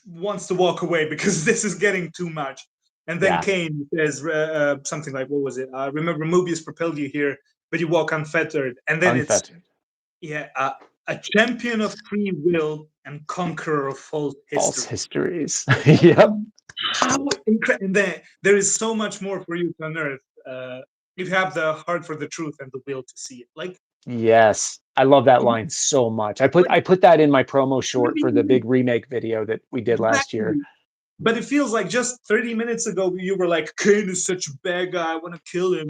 wants to walk away because this is getting too much. And then Yeah, Kain says something like, "What was it? Remember, Mobius propelled you here, but you walk unfettered." And then it's, unfettered. yeah, a champion of free will and conqueror of false False history. histories. Like, Yep. how incredible! And then there is so much more for you to unearth if you have the heart for the truth and the will to see it. Yes. I love that line so much. Like I put that in my promo short 30 for the big minutes, remake video that we did last year. exactly. But it feels like just 30 minutes ago you were like, Kain is such a bad guy, I want to kill him.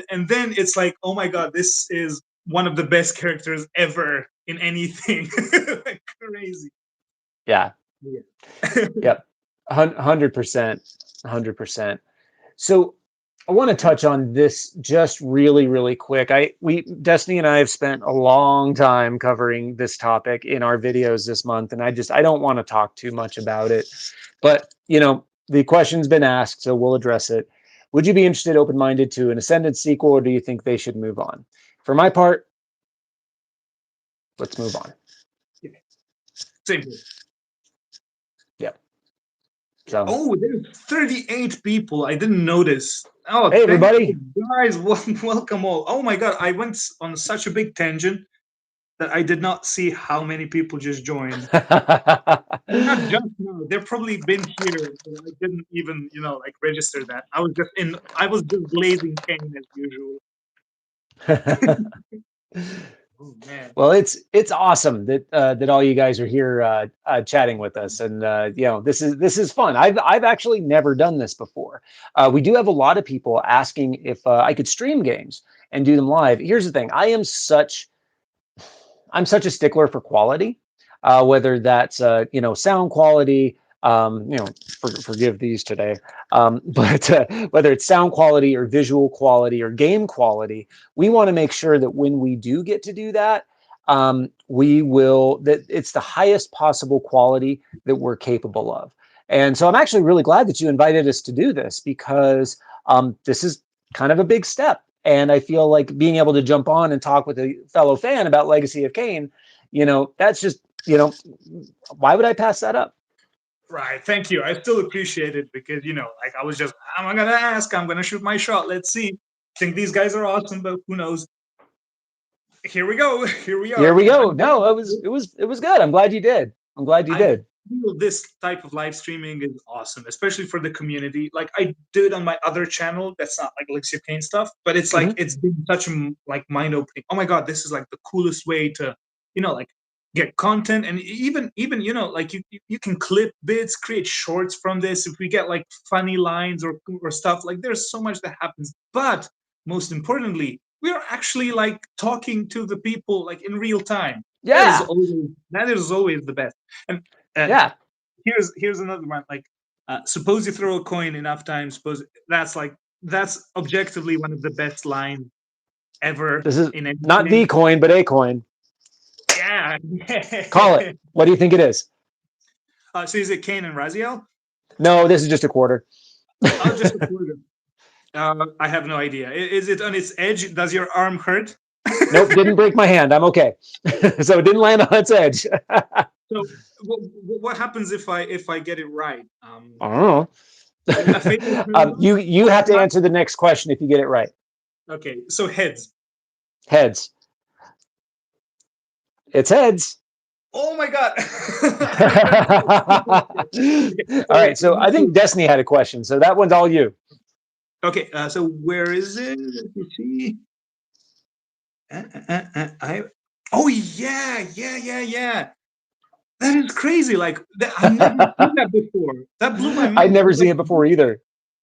And then it's like, oh my god, this is one of the best characters ever in anything. Like crazy. Yeah. Yeah. Yep. 100%. 100%. So I want to touch on this just really, really quick. Destiny and I have spent a long time covering this topic in our videos this month, and I don't want to talk too much about it. But the question's been asked, so we'll address it. Would you be interested, open-minded, to an Ascendance sequel, or do you think they should move on? For my part, let's move on. Same here. Yep. Yeah. So, Oh, there's 38 people. I didn't notice. Oh, hey, thank everybody. you, guys. Welcome all. Oh my god, I went on such a big tangent that I did not see how many people just joined. Not just now. They've probably been here. And I didn't even, like register that. I was just blazing Kain as usual. Oh man. Well, it's awesome that all you guys are here chatting with us, and this is fun. I've actually never done this before. We do have a lot of people asking if I could stream games and do them live. Here's the thing: I'm such a stickler for quality, whether that's sound quality. Forgive these today, but whether it's sound quality or visual quality or game quality, we want to make sure that when we do get to do that, that it's the highest possible quality that we're capable of. And so I'm actually really glad that you invited us to do this because this is kind of a big step. And I feel like being able to jump on and talk with a fellow fan about Legacy of Kain, that's just, why would I pass that up? Right. Thank you. I still appreciate it because, like I was just, I'm gonna ask, I'm gonna shoot my shot. Let's see. I think these guys are awesome, but who knows? Here we go. Here we Here are. we And go. No, it was good. I'm glad you did. I'm glad you I did. feel this type of live streaming is awesome, especially for the community. Like I do it on my other channel that's not like Legacy of Kain stuff, but it's like Mhm. it's been such a like mind opening. Oh my god, this is like the coolest way to, like get content, and even like you can clip bits, create shorts from this. If we get like funny lines or stuff, like there's so much that happens. But most importantly, we are actually like talking to the people like in real time. Yeah. That is always the best. And uh, Yeah. here's another one. Like, suppose you throw a coin enough times. Suppose that's objectively one of the best lines ever This is in not the anything. coin, but a coin. Yeah. Call it. What do you think it is? So is it Kain and Raziel? No, this is just a quarter. Oh, just a quarter. I have no idea. Is it on its edge? Does your arm hurt? Nope, didn't break my hand. I'm okay. So it didn't land on its edge. So what happens if I get it right? I don't know. A fatal paradox? You have to answer the next question if you get it right. Okay, so heads. Heads. It's heads. Oh my god! All right, so I think Destiny had a question, so that one's all you. Okay, so where is it? Let me see. Oh yeah. That is crazy. Like I've never seen that before. That blew my I'd mind. never seen Like, it before either.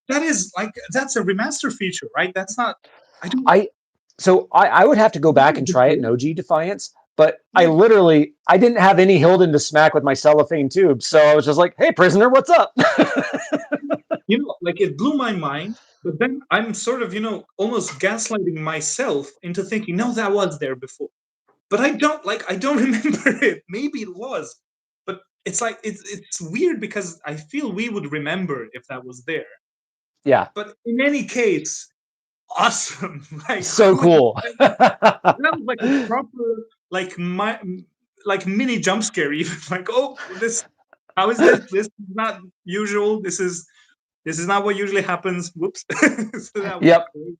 that is like that's a remaster feature, right? That's not. I don't. I would have to go back and try it in OG Defiance, but I didn't have any Hilden to smack with my cellophane tube, so I was just like, "Hey, prisoner, what's up?" Like it blew my mind. But then I'm sort of, almost gaslighting myself into thinking, no, that was there before. But I don't remember it. Maybe it was, but it's like it's weird because I feel we would remember if that was there. Yeah. But in any case, awesome. Like So cool. that was like a proper like mini jump scare. Even like, oh, this how is this? This is not usual. This is not what usually happens. Whoops. So that was Yep. crazy.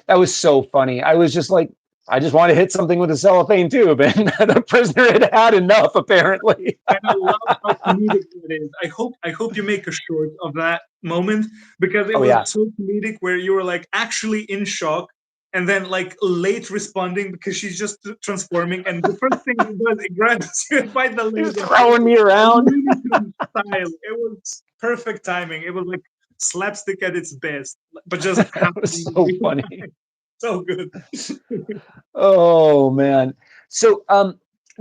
That was so funny. I was just like, I just want to hit something with a cellophane tube, and the prisoner had enough, apparently. And I love how comedic it is. I hope you make a short of that moment because it Oh yeah. was so comedic where you were like actually in shock and then like late responding because she's just transforming and the first thing it does it grabs you by the leg He's and throwing me around. style. It was perfect timing. It was like slapstick at its best, but just That was so funny. so good. Oh man. So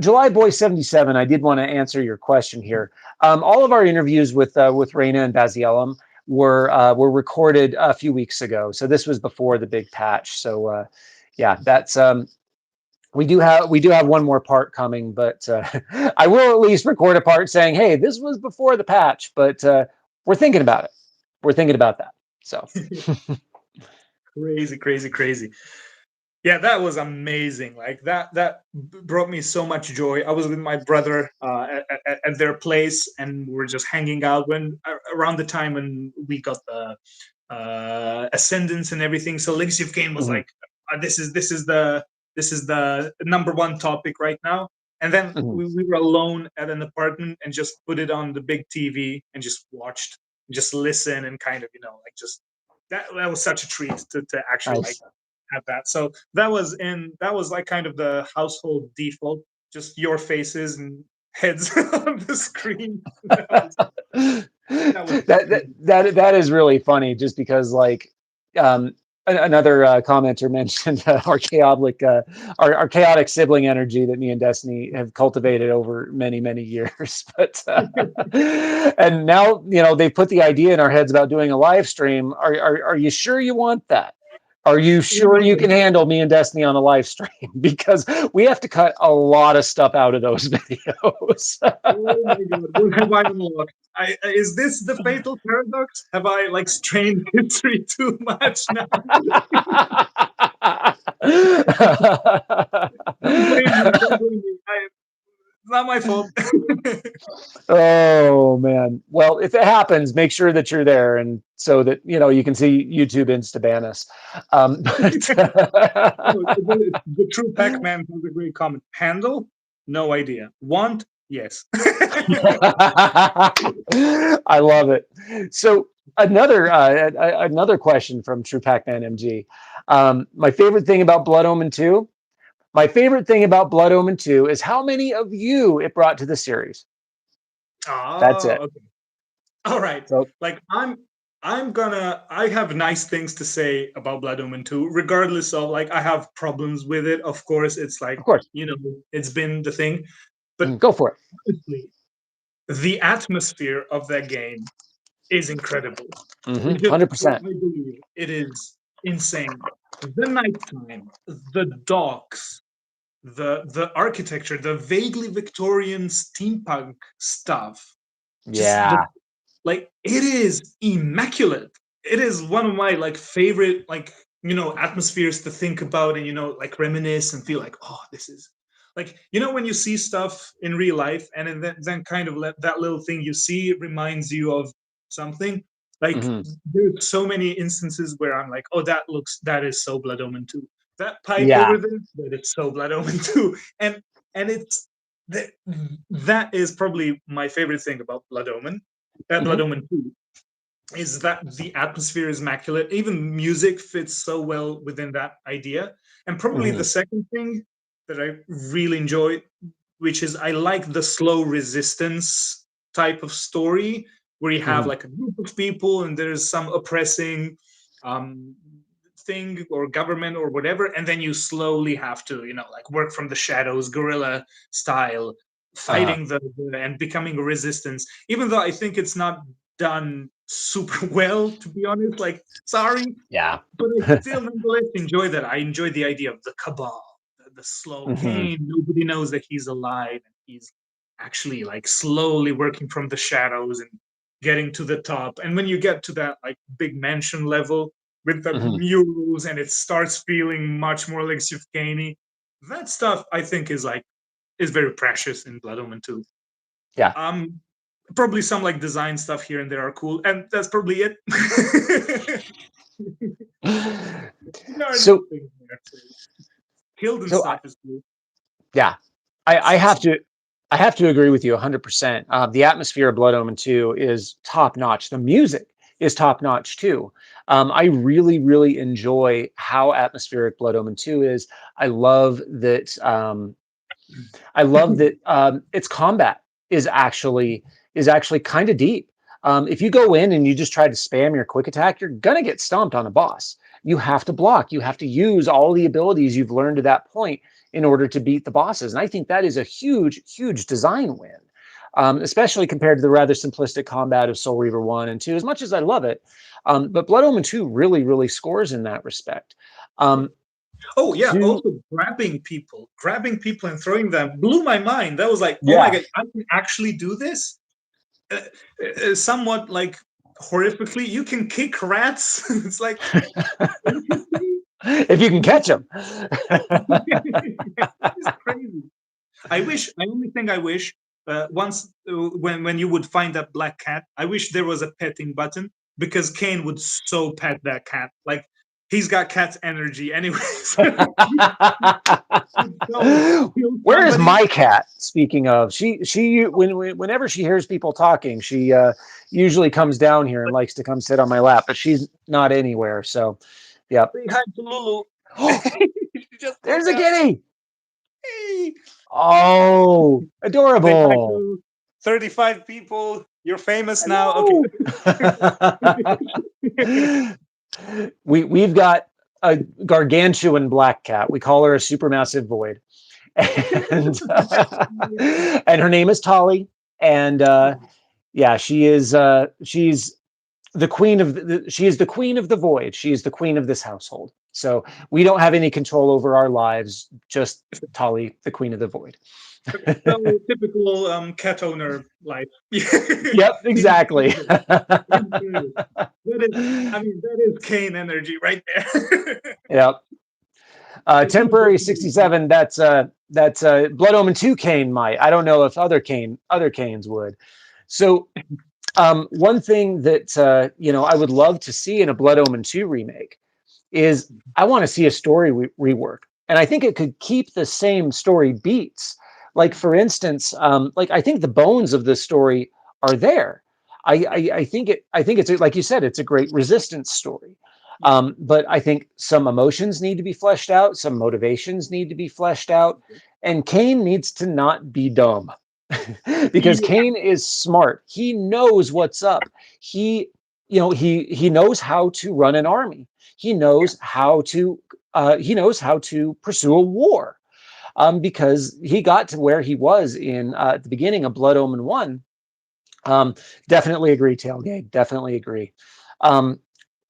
July Boy 77, I did want to answer your question here. All of our interviews with Reina and Baziellum were recorded a few weeks ago. So this was before the big patch. So yeah, that's we do have one more part coming, but I will at least record a part saying, hey, this was before the patch, but we're thinking about it. We're thinking about that. So crazy. Yeah, that was amazing. Like that brought me so much joy. I was with my brother at their place, and we were just hanging out when around the time when we got the Ascendance and everything. So Legacy of Kain was like, this is the number one topic right now. And then we were alone at an apartment and just put it on the big TV and just watched, just listen and kind of like just that was such a treat to actually nice. have that. So that was like kind of the household default, just your faces and heads on the screen. That is really funny, just because like another commenter mentioned our chaotic sibling energy that me and Destiny have cultivated over many years. But and now they put the idea in our heads about doing a live stream. Are you sure you want that? Are you sure you can handle me and Destiny on a live stream? Because we have to cut a lot of stuff out of those videos. Oh my god, what have I unlocked? Is this the fatal paradox? Have I like strained history too much now? Don't blame me. It's not my fault. Oh man. Well, if it happens, make sure that you're there, and so that you can see YouTube insta ban us. The true Pac-Man has a great comment. Handle? No idea. Want? Yes. I love it. So another question from True Pac-Man MG. My favorite thing about Blood Omen 2, My favorite thing about Blood Omen 2 is how many of you it brought to the series. That's Oh, it. okay. All right. So, Like I have nice things to say about Blood Omen 2, regardless of like I have problems with it. Of course, it's like, of course, you know, it's been the thing. But go for it. honestly, the atmosphere of that game is incredible. It just, 100%. I believe it is insane. The nighttime, the docks, the architecture, the vaguely Victorian steampunk stuff, just the Yeah. like it is immaculate. It is one of my like favorite like atmospheres to think about and like reminisce and feel like, oh, this is like when you see stuff in real life and then kind of that little thing you see reminds you of something. Like hmm there's so many instances where I'm like, oh, that is so Blood Omen 2. That pipe Yeah. over there, that is so Blood Omen 2. And it's that that is probably my favorite thing about Blood Omen. Blood hmm Omen 2 is that the atmosphere is immaculate. Even music fits so well within that idea. And probably hmm the second thing that I really enjoy, which is I like the slow resistance type of story where you have hmm like a group of people and there's some oppressing um, thing or government or whatever, and then you slowly have to, like work from the shadows, guerrilla style, Uh, fighting and becoming a resistance. Even though I think it's not done super well, to be honest. Like, sorry, yeah. but I still nonetheless enjoy that. I enjoy the idea of the cabal, the slow hmm Kain. Nobody knows that he's alive, and he's actually like slowly working from the shadows and getting to the top. And when you get to that like big mansion level with the hmm murals, and it starts feeling much more Legacy of Kain, that stuff I think is very precious in Blood Omen 2. Yeah. Um, Probably some like design stuff here and there are cool, and that's probably it. There are no so, things there. So Hilden so stuff is cool. yeah, I have to agree with you 100%. The atmosphere of Blood Omen 2 is top notch. The music is top notch too. I really, really enjoy how atmospheric Blood Omen 2 is. I love that. Its combat is actually kind of deep. If you go in and you just try to spam your quick attack, you're gonna get stomped on a boss. You have to block. You have to use all the abilities you've learned to that point in order to beat the bosses. And I think that is a huge, huge design win, especially compared to the rather simplistic combat of Soul Reaver 1 and 2, as much as I love it. But Blood Omen 2 really, really scores in that respect. Um, Oh yeah, to also grabbing people and throwing them blew my mind. That was like, oh my Yeah. god, I can actually do this. Uh, Somewhat like horrifically, you can kick rats. It's like interesting. If you can catch them. It's crazy. I only think I wish once when you would find that black cat, I wish there was a petting button because Kane would so pet that cat. Like he's got cat's energy, anyways. So kill Where is somebody. my cat? Speaking of, whenever she hears people talking, she usually comes down here and likes to come sit on my lap, but she's not anywhere. So, yep. Say hi to Lulu. She just flew There's a down. kitty. Hey. Oh, Say hi adorable. to 35 people. You're famous now. Okay. Hello. We've got a gargantuan black cat. We call her a supermassive void, and and her name is Tolly. And yeah, she's the queen of she is the queen of the void. She is the queen of this household. So we don't have any control over our lives. Just Tolly, the queen of the void. So typical cat owner life. Yep, exactly. That is, I mean, that is Kane energy right there. Yep. But no, Temporary 67. That's Blood Omen 2 Kain might. I don't know if other Kains would. So one thing that I would love to see in a Blood Omen 2 remake is I want to see a story rework, and I think it could keep the same story beats. Like for instance, like I think the bones of the story are there. I think it's like you said, it's a great resistance story. But I think some emotions need to be fleshed out, some motivations need to be fleshed out, and Kain needs to not be dumb. Because Yeah, Kain is smart. He knows what's up. He, he knows how to run an army. He yeah, knows how to pursue a war. Because he got to where he was in at the beginning of Blood Omen 1. um, Definitely agree, Tailgate. Definitely agree. Um,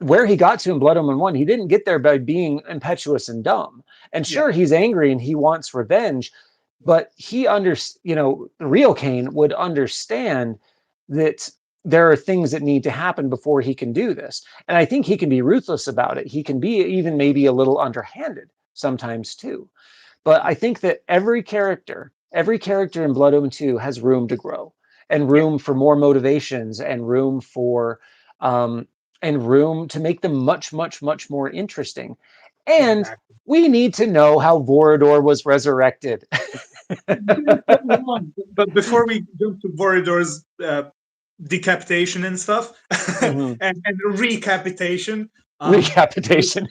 where he got to in Blood Omen 1, he didn't get there by being impetuous and dumb. And yeah, sure, he's angry and he wants revenge, but the real Kain would understand that there are things that need to happen before he can do this. And I think he can be ruthless about it. He can be even maybe a little underhanded sometimes too. But I think that every character in Blood Omen 2 has room to grow and yeah. room for more motivations um, and room to make them much, much, much more interesting. And Exactly. we need to know how Vorador was resurrected. It's been so long. But before we jump to Vorador's decapitation and stuff, Mhm. and recapitation, um, Recapitation.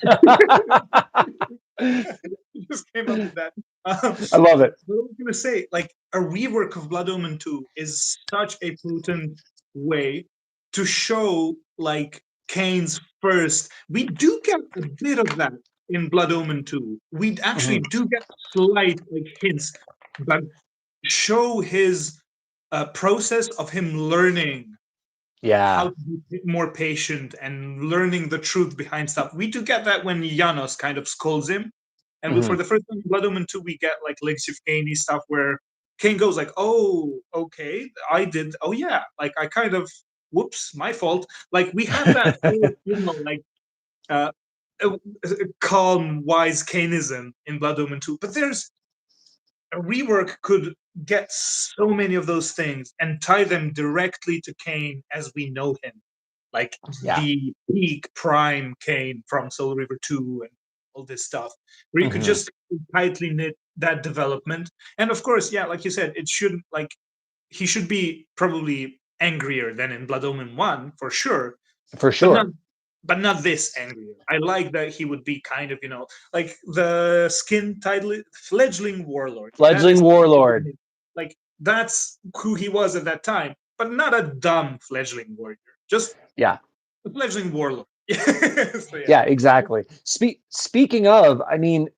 just came up with that. I love it. But I was gonna say, like, a rework of Blood Omen 2 is such a potent way to show like Kane's first. We do get a bit of that in Blood Omen 2. We actually Mhm. do get slight like hints, but show his process of him learning how Yeah. to be more patient and learning the truth behind stuff. We do get that when Janos kind of scolds him. And for Mhm. the first time in Blood Omen 2, we get like Legacy of Kain stuff where Kain goes like, oh, okay, I did. Oh, yeah, like I kind of, whoops, my fault. Like we have that whole, like uh, uh, calm, wise Kainism in Blood Omen 2. But there's a rework could get so many of those things and tie them directly to Kain as we know him, like Yeah. the peak prime Kain from Soul River 2 and all this stuff, where you could Mhm. just tightly knit that development. And of course, yeah, like you said, it should like he should be probably angrier than in Blood Omen 1 for sure, For but not sure. this angrier. I like that he would be kind of, like the skin title, fledgling warlord. That Fledgling is warlord. like that's who he was at that time, but not a dumb fledgling warrior, just Yeah. a fledgling warlord. So yeah, Yeah, exactly. Speaking of, I mean,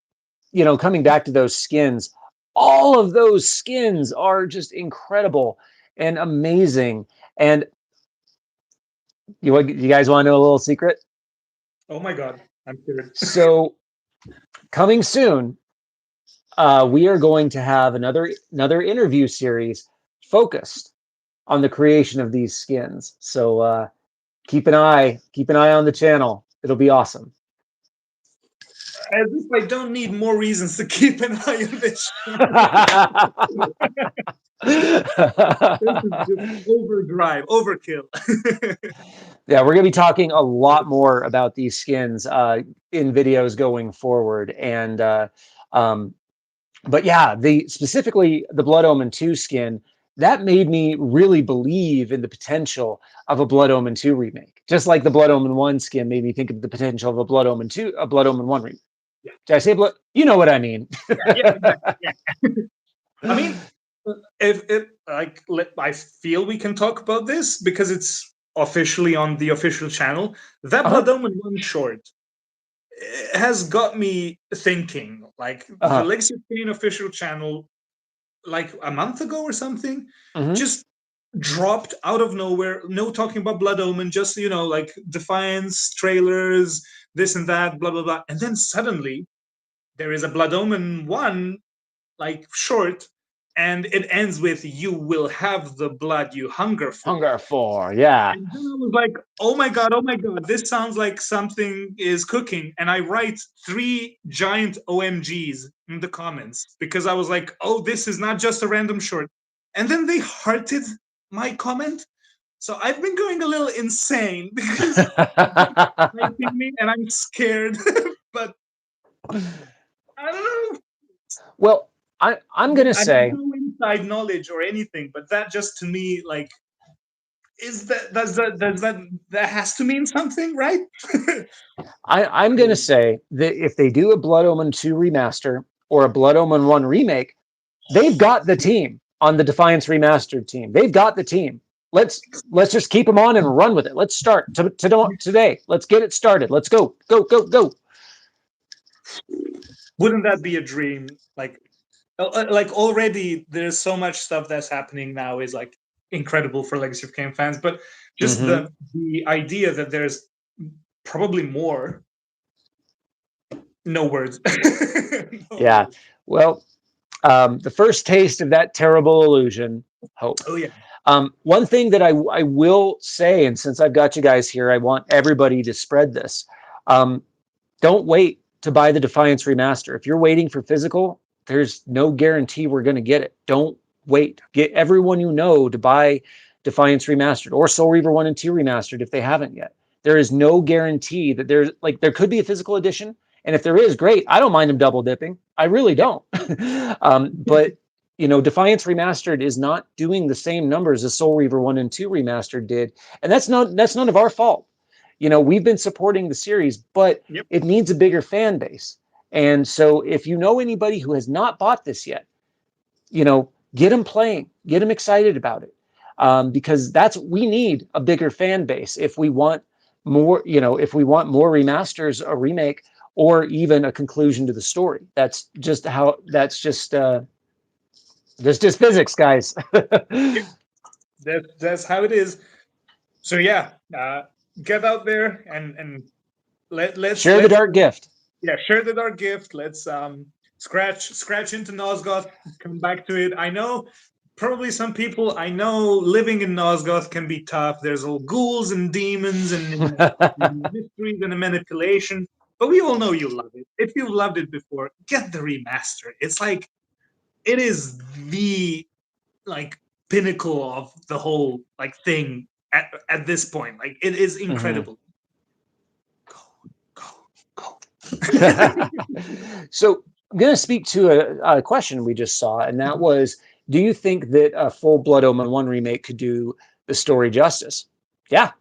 coming back to those skins, all of those skins are just incredible and amazing. And you guys want to know a little secret? oh my god, I'm scared. So coming soon, we are going to have another interview series focused on the creation of these skins. So keep an eye on the channel. It'll be awesome. As if I don't need more reasons to keep an eye on this channel. Yeah, This is just overdrive, overkill. we're going to be talking a lot more about these skins in videos going forward, and um, but yeah, the specifically the Blood Omen 2 skin that made me really believe in the potential of a Blood Omen 2 remake, just like the Blood Omen 1 skin made me think of the potential of a Blood Omen 1 remake. Yeah, Did I say blood? You know what I mean. yeah, yeah, exactly. Yeah. I mean, if like I feel we can talk about this because it's officially on the official channel. That Uh-huh. Blood Omen one short has got me thinking. Like the Uh-huh. Legacy of Kain official channel, like a month ago or something, Mm-hmm. just dropped out of nowhere. No talking about Blood Omen, just like Defiance trailers, this and that, blah blah blah, and then suddenly there is a Blood Omen one like short, and it ends with "You will have the blood you hunger for." Hunger for, yeah. And then I was like, oh my god, this sounds like something is cooking. And I write three giant OMGs in the comments because I was like, oh, this is not just a random short. And then they hearted my comment. So I've been going a little insane because they're hyping me and I'm scared. But I don't know. Well, I'm gonna I have say, no inside knowledge or anything, but that just to me, like, is that that has to mean something, right? I'm going to say that if they do a Blood Omen 2 remaster or a Blood Omen 1 remake, they've got the team on the Defiance Remastered team. They've got the team. Let's just keep them on and run with it. Let's start today. Let's get it started. Let's go, go, go, go. Wouldn't that be a dream? Like already there's so much stuff that's happening now is like incredible for Legacy of Kain fans, but just Mm-hmm. the idea that there's probably more. No words. No Yeah. words. Well, the first taste of that terrible illusion, hope. Oh yeah. One thing that I will say, and since I've got you guys here, I want everybody to spread this. Don't wait to buy the Defiance Remaster. If you're waiting for physical, there's no guarantee we're going to get it. Don't wait. Get everyone you know to buy Defiance Remastered or Soul Reaver 1 and 2 Remastered if they haven't yet. There is no guarantee that there could be a physical edition. And if there is, great. I don't mind them double dipping. I really don't. But Defiance Remastered is not doing the same numbers as Soul Reaver 1 and 2 Remastered did. And that's none of our fault. We've been supporting the series, but Yep. it needs a bigger fan base. And so if you know anybody who has not bought this yet, get them playing, get them excited about it. Because we need a bigger fan base if we want more, if we want more remasters, a remake, or even a conclusion to the story. That's just physics, guys. That's how it is. So yeah, get out there and Share the let's dark gift. yeah, share the dark gift. Let's scratch into Nosgoth, come back to it. I know probably some people I know living in Nosgoth can be tough. There's all ghouls and demons and mysteries and a manipulation. But we all know you love it. If you've loved it before, get the remaster. It's like it is the like pinnacle of the whole like thing at this point. Like it is incredible. Go. So I'm going to speak to a question we just saw, and that was, do you think that a full Blood Omen 1 remake could do the story justice? Yeah,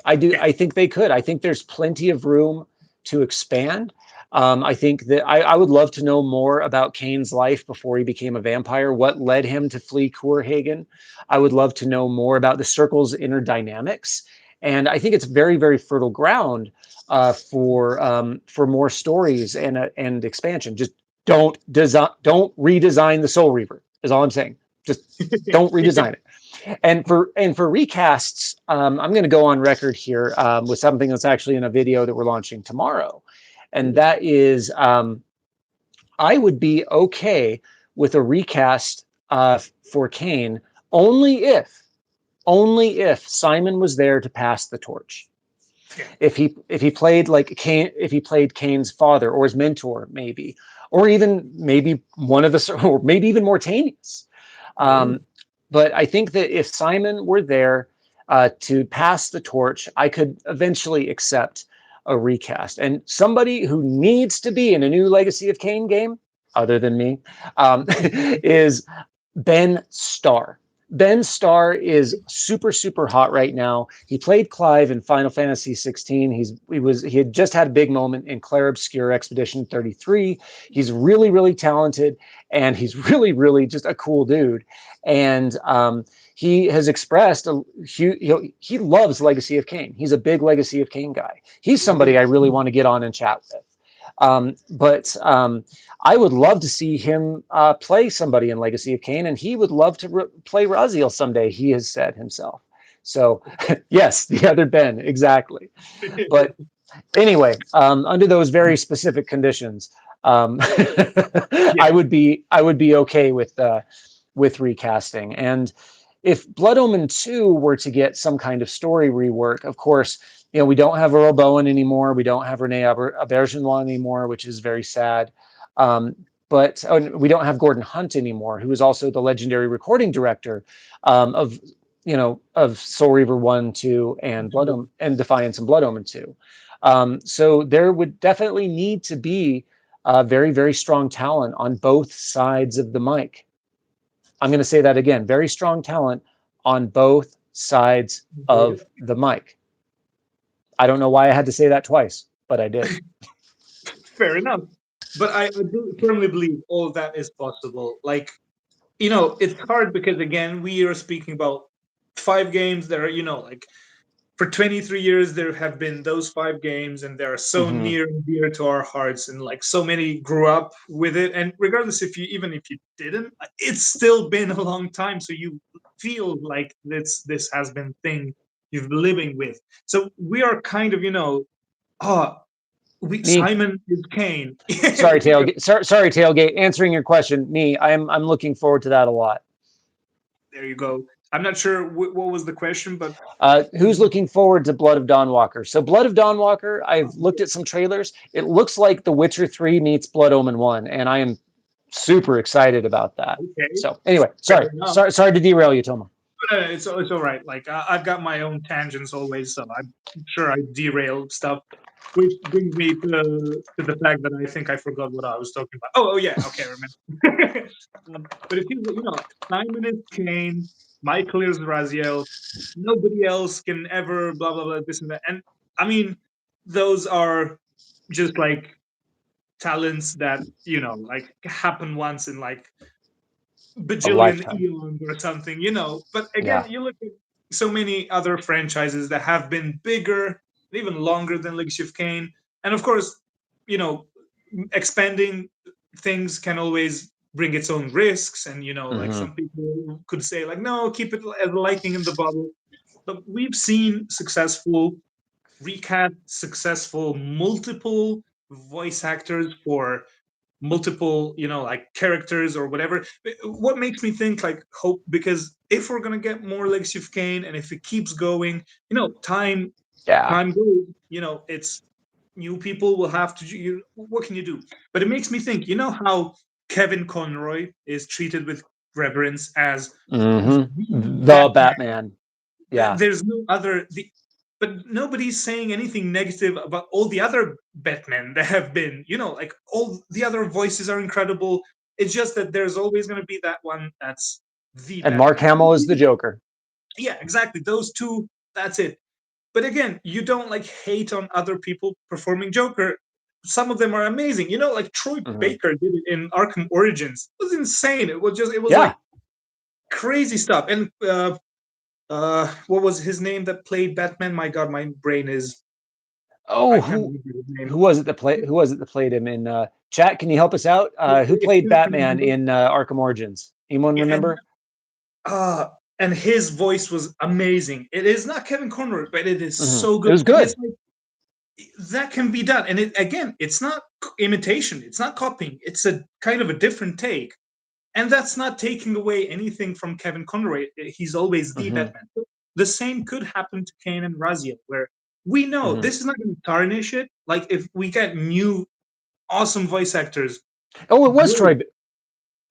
I do. Yeah. I think they could. I think there's plenty of room to expand. I think that I would love to know more about Kain's life before he became a vampire, what led him to flee Kurhagen. I would love to know more about the Circle's inner dynamics. And I think it's very, very fertile ground for more stories and expansion. Just don't redesign the Soul Reaver, is all I'm saying. Just don't redesign it. And for recasts, I'm going to go on record here with something that's actually in a video that we're launching tomorrow, and that is I would be okay with a recast for Kain only if Simon was there to pass the torch. Yeah. If he played like Kain, if he played Kain's father or his mentor, maybe, or even maybe one of the, or maybe even Mortanius. But I think that if Simon were there to pass the torch, I could eventually accept a recast. And somebody who needs to be in a new Legacy of Kain game, other than me, is Ben Starr. Ben Starr is super, super hot right now. He played Clive in Final Fantasy 16. He had just had a big moment in Clair Obscur Expedition 33. He's really, really talented, and he's really, really just a cool dude. And he has expressed he loves Legacy of Kain. He's a big Legacy of Kain guy. He's somebody I really want to get on and chat with. But I would love to see him play somebody in Legacy of Kain, and he would love to play Raziel someday, he has said himself. So, yes, the other Ben, exactly. But anyway, under those very specific conditions, I would be okay with recasting. And if Blood Omen 2 were to get some kind of story rework, of course, we don't have Earl Bowen anymore. We don't have Renee Auberjonois anymore, which is very sad. But we don't have Gordon Hunt anymore, who is also the legendary recording director of Soul Reaver 1, 2, and Blood Omen, and Defiance and Blood Omen 2. So there would definitely need to be very, very strong talent on both sides of the mic. I'm going to say that again, very strong talent on both sides Enjoyed of it. the mic. I don't know why I had to say that twice, but I did. Fair enough. But I do firmly believe all of that is possible. Like, you know, it's hard because again, we are speaking about five games that are, you know, like for 23 years there have been those five games and they are so Hmm. near and dear to our hearts and like so many grew up with it, and regardless if you even if you didn't, it's still been a long time, so you feel like this has been thing you've been living with. So we are kind of, you know, oh, we Me. Simon is Kain. Sorry, We are, tailgate. Sorry, tailgate. Answering your question, me. I'm looking forward to that a lot. there you go. I'm not sure what was the question, but Who's looking forward to Blood of Dawnwalker? So, Blood of Dawnwalker, I've looked at some trailers. It looks like The Witcher 3 meets Blood Omen 1, and I am super excited about that. okay, So, anyway, fair sorry, enough. sorry to derail you, Toma. It's all right. Like I've got my own tangents always, so I'm sure I derail stuff, which brings me to the fact that I think I forgot what I was talking about. Oh yeah, okay, I remember. But it feels like, you know, Simon is Kain, Michael is Raziel. Nobody else can ever blah blah blah this and that. And I mean, those are just like talents that, you know, like happen once in like A bajillion lifetime. eons or something, you know. But again, Yeah. you look at so many other franchises that have been bigger, even longer than Legacy of Kain, and of course, you know, expanding things can always bring its own risks. And you know, like Hmm. some people could say, like, no, keep it as lightning in the bottle. But we've seen successful recast, successful multiple voice actors for multiple, you know, like characters or whatever. What makes me think like hope, because if we're gonna get more Legacy of Kain and if it keeps going, you know, Yeah. time goes, you know, it's new people will have to, you, what can you do? But it makes me think, you know how Kevin Conroy is treated with reverence as Hmm. the The Batman. Batman. Yeah. There's no other but nobody's saying anything negative about all the other Batmen that have been, you know, like all the other voices are incredible. It's just that there's always going to be that one that's the And Mark Batman. Hamill is the Joker. Yeah, exactly. Those two, that's it. But again, you don't like hate on other people performing Joker. Some of them are amazing. You know, like Troy Hmm. Baker did it in Arkham Origins. It was insane. It was Yeah. like crazy stuff. And what was his name that played Batman? My God, my brain is, Oh, I can't remember his name. who was it that played him in chat? Can you help us out? Who played Excuse Batman me. in Arkham Origins? Anyone Yeah, remember? uh, and his voice was amazing. It is not Kevin Conroy, but it is Hmm. so It good. was And it's good. like that can be done. And it again, it's not imitation, it's not copying. It's a kind of a different take. And that's not taking away anything from Kevin Conroy. He's always the Hmm. Batman. The same could happen to Kane and Raziel, where we know Hmm. this is not going to tarnish it. Like if we get new awesome voice actors, Oh, it was great. Troy.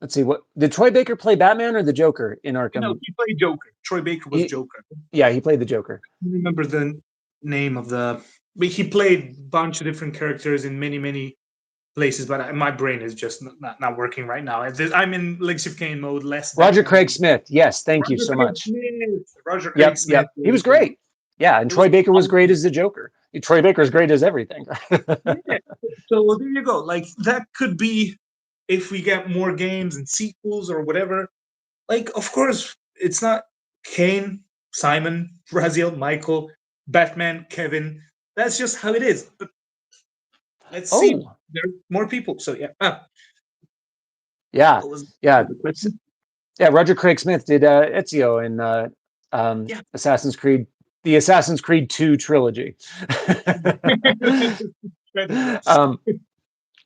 Let's see. What did Troy Baker play Batman or the Joker in You know, Arkham? he played Joker. Troy Baker was He, Joker. yeah, he played the Joker. I don't remember the name of the, but he played a bunch of different characters in many places. But my brain is just not working right now. I'm in Legacy of Kain mode, less Roger Batman Craig mode. Smith. Yes, thank you Roger so Craig much. Smith. Roger Craig Yep, Smith yep. He was was great. Yeah, and it was Troy Baker was great awesome. as the Joker. Troy Baker's great as everything. Yeah. So there you go. Like that could be if we get more games and sequels or whatever. Like, of course, it's not Kane, Simon, Raziel, Michael, Batman, Kevin. That's just how it is. But let's see. Oh, There are more people. So yeah. yeah, What was yeah. the question? Yeah, Roger Craig Smith did Ezio in Yeah. Assassin's Creed, the Assassin's Creed 2 trilogy. Incredible. um,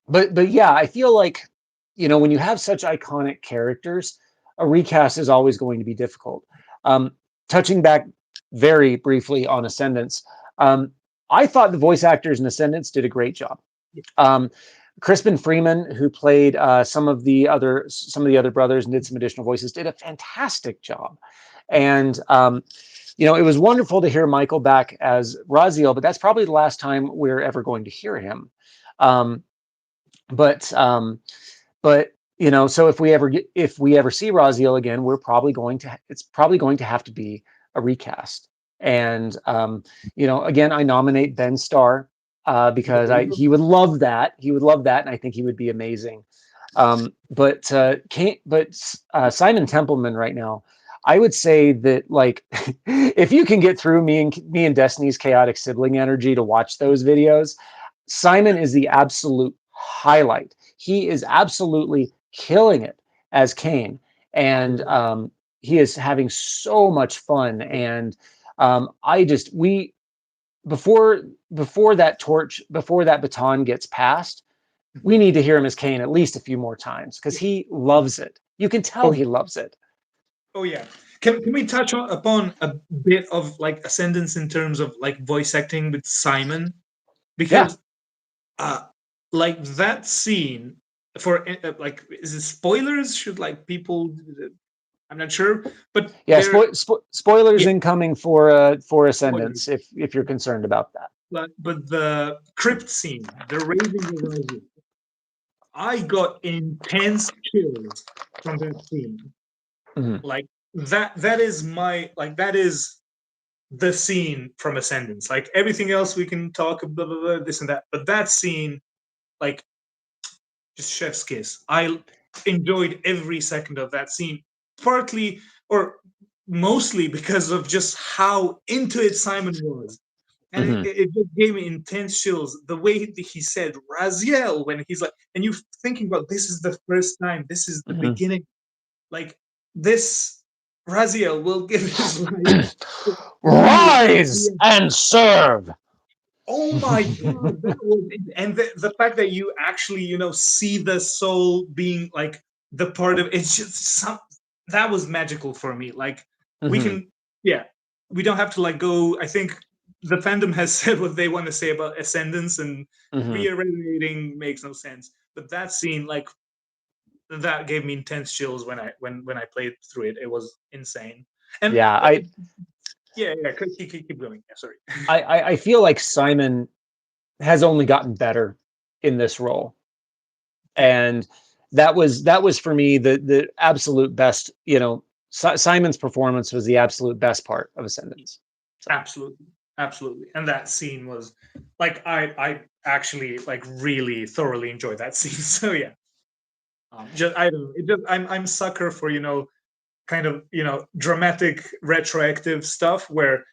but yeah, I feel like, when you have such iconic characters, a recast is always going to be difficult. Um, Touching back very briefly on Ascendance, I thought the voice actors in Ascendance did a great job. Um, Crispin Freeman, who played some of the other brothers and did some additional voices, did a fantastic job. And it was wonderful to hear Michael back as Raziel, but that's probably the last time we're ever going to hear him. Um, but so if we ever see Raziel again, it's probably going to have to be a recast. And again, I nominate Ben Starr because he would love that. He would love that, and I think he would be amazing. But Simon Templeman right now, I would say that, like, if you can get through me and Destiny's chaotic sibling energy to watch those videos, Simon is the absolute highlight. He is absolutely killing it as Kain, and he is having so much fun. And I just we before that baton gets passed, we need to hear him as Kain at least a few more times because he loves it. You can tell Oh, he loves it. oh yeah. Can we touch upon a bit of like Ascendance in terms of like voice acting with Simon? Yeah, Because uh like that scene for like, is it spoilers? Should like people? I'm not sure, but yeah. there, Spoilers yeah, incoming for spoilers. Ascendance if you're concerned about that. But the crypt scene, the raising of Isaac, I got intense chills from that scene. Mhm. Like that is my, like that is the scene from Ascendance. Like everything else we can talk blah, blah, blah, this and that, but that scene, like, just chef's kiss. I enjoyed every second of that scene, partly or mostly because of just how into it Simon was. And it, Mhm. it just gave me intense chills. The way he said Raziel when he's like, and you thinking about, this is the first time, this is the Mhm. beginning. Like this, Raziel will give his life for you. Rise and serve. Oh my god, that was it. And the fact that you actually, see the soul being like the part of it's just some, that was magical for me. Like we Mhm. can, yeah, we don't have to like go. I think the fandom has said what they want to say about Ascendance, and Mhm. reiterating makes no sense. But that scene, like that gave me intense chills when I played through it. It was insane. And Yeah, yeah, yeah, keep going. Yeah, sorry. I feel like Simon has only gotten better in this role, Yeah, and that was for me the absolute best. Simon's performance was the absolute best part of Ascendance. So absolutely, absolutely. And that scene was like, I actually like really thoroughly enjoyed that scene. So yeah, just I don't know, it just I'm sucker for kind of dramatic retroactive stuff where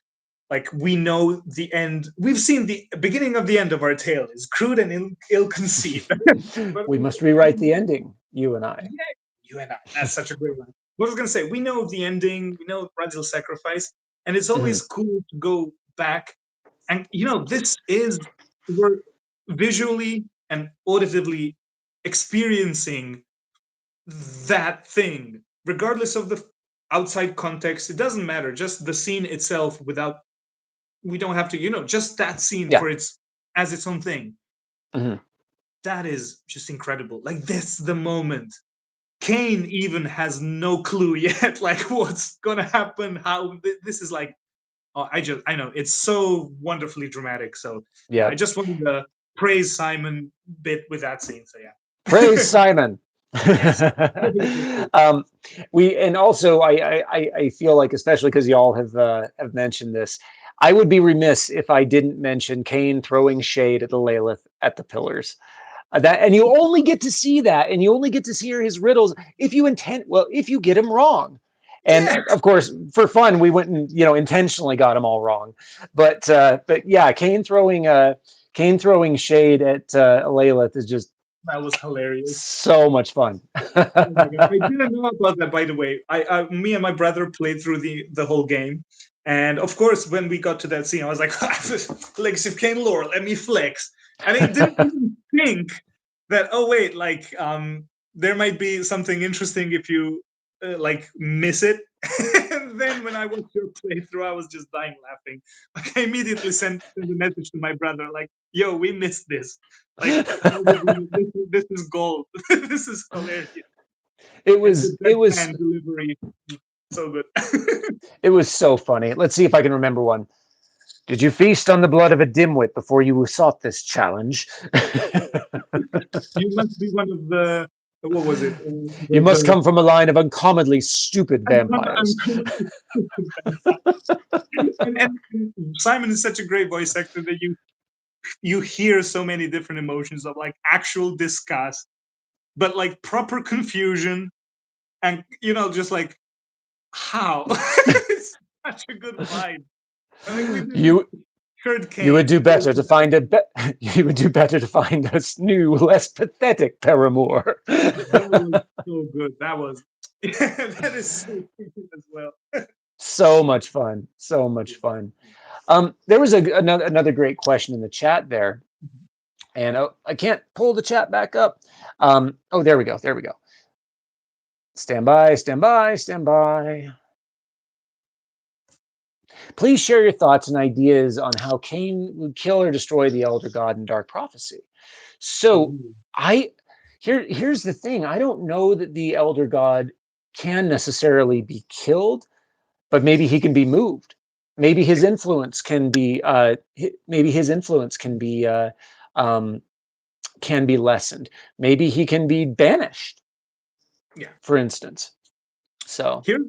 like we know the end. We've seen the beginning of the end of our tale is crude and ill-conceived, but we must rewrite the ending, you and I. yeah, you and I. That's such a great one. What I was gonna say, we know the ending, we know Brazil's sacrifice, and it's Mhm. always cool to go back and this is, we're visually and auditively experiencing that thing, regardless of the outside context. It doesn't matter. Just the scene itself, without, we don't have to, just that scene Yeah. for its as its own thing. Mhm. That is just incredible. Like that's the moment. Kain even has no clue yet, like what's gonna happen. How this is like. Oh, I know it's so wonderfully dramatic. So yeah, I Yeah. just wanted to praise Simon bit with that scene. So Praise yeah, Simon. yes, um, we and also I feel like, especially because y'all have mentioned this, I would be remiss if I didn't mention Kain throwing shade at the Lalith at the pillars. That, and you only get to see that, and you only get to hear his riddles if you get him wrong. And yeah. of course, for fun, we went and intentionally got them all wrong. But yeah, Kain throwing shade at Lalith is just That was hilarious. so much fun. Oh my god, I didn't know about that. By the way, me and my brother played through the whole game, and of course, when we got to that scene, I was like, "Legacy of Kain lore, let me flex," and I didn't even think that. Oh wait, like there might be something interesting if you like miss it. And then when I watched your playthrough, I was just dying laughing. Like I immediately sent a message to my brother, like, "Yo, we missed this. Like, how did we? This is gold. This is hilarious." it And the was it was deadpan delivery, so good. it was so funny. Let's see if I can remember one. Did you feast on the blood of a dimwit before you sought this challenge? You must be one of the what was it? You must come from a line of uncommonly stupid vampires. And Simon is such a great voice actor that you hear so many different emotions of like actual disgust, but like proper confusion, and just like how it's such a good vibe. And like we You heard you would Kain. do better to find you would do better to find a new, less pathetic paramour. That was so good. That was that is so good as well. So much fun. So much fun. There was another great question in the chat there, and I can't pull the chat back up. Oh, there we go. There we go. Stand by, stand by, stand by. Please share your thoughts and ideas on how Kain would kill or destroy the Elder God in Dark Prophecy. So here's the thing. I don't know that the Elder God can necessarily be killed, but maybe he can be moved. Maybe his influence can be can be lessened. Maybe he can be banished. Yeah. For instance. So here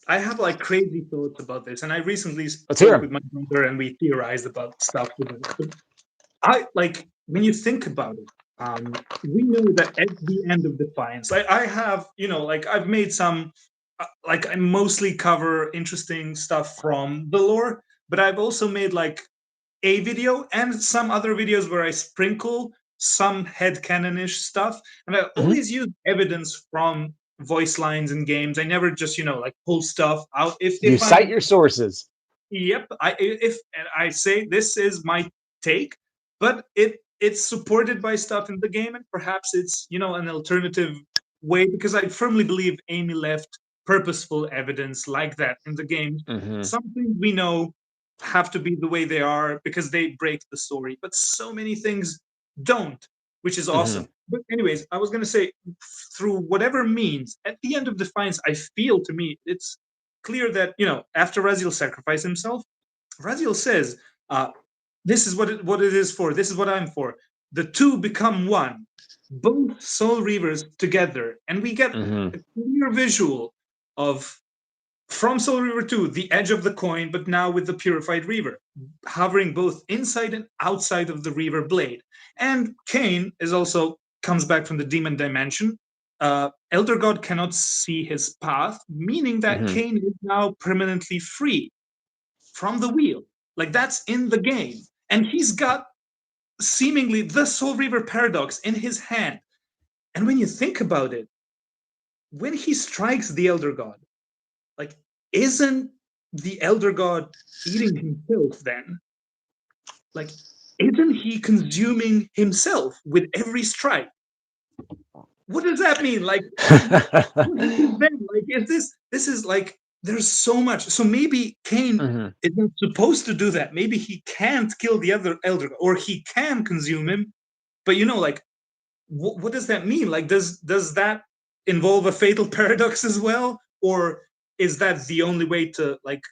I have like crazy thoughts about this, and I recently let's hear spoke him. with my brother, and we theorized about stuff with it. But I like when you think about it. We know that at the end of Defiance, I have, like I've made some, like I mostly cover interesting stuff from the lore, but I've also made like a video and some other videos where I sprinkle some headcanonish stuff, and I always use evidence from voice lines in games. I never just like pull stuff out. You If cite I'm your sources. Yep, and I say this is my take, but it's supported by stuff in the game, and perhaps it's an alternative way, because I firmly believe Amy left purposeful evidence like that in the game. Some things we know have to be the way they are because they break the story, but so many things don't, which is awesome. But anyways, I was gonna say, through whatever means, at the end of Defiance, I feel, to me it's clear that after Raziel sacrificed himself, Raziel says, "This is what it is for. This is what I'm for." The two become one, both Soul Reavers together, and we get a clear visual of, from Soul Reaver 2, the edge of the coin, but now with the purified Reaver, hovering both inside and outside of the Reaver blade. And Kain is also comes back from the demon dimension. Elder God cannot see his path, meaning that Kain is now permanently free from the wheel. Like that's in the game. And he's got seemingly the Soul Reaver paradox in his hand. And when you think about it, when he strikes the Elder God, like, isn't the Elder God eating himself then? Like, isn't he consuming himself with every strike? What does that mean? Like, what happens then? Like, this is like, there's so much. So maybe Kain is not supposed to do that. Maybe he can't kill the other Elder God, or he can consume him. But like, what does that mean? Like, does that involve a fatal paradox as well, or is that the only way to like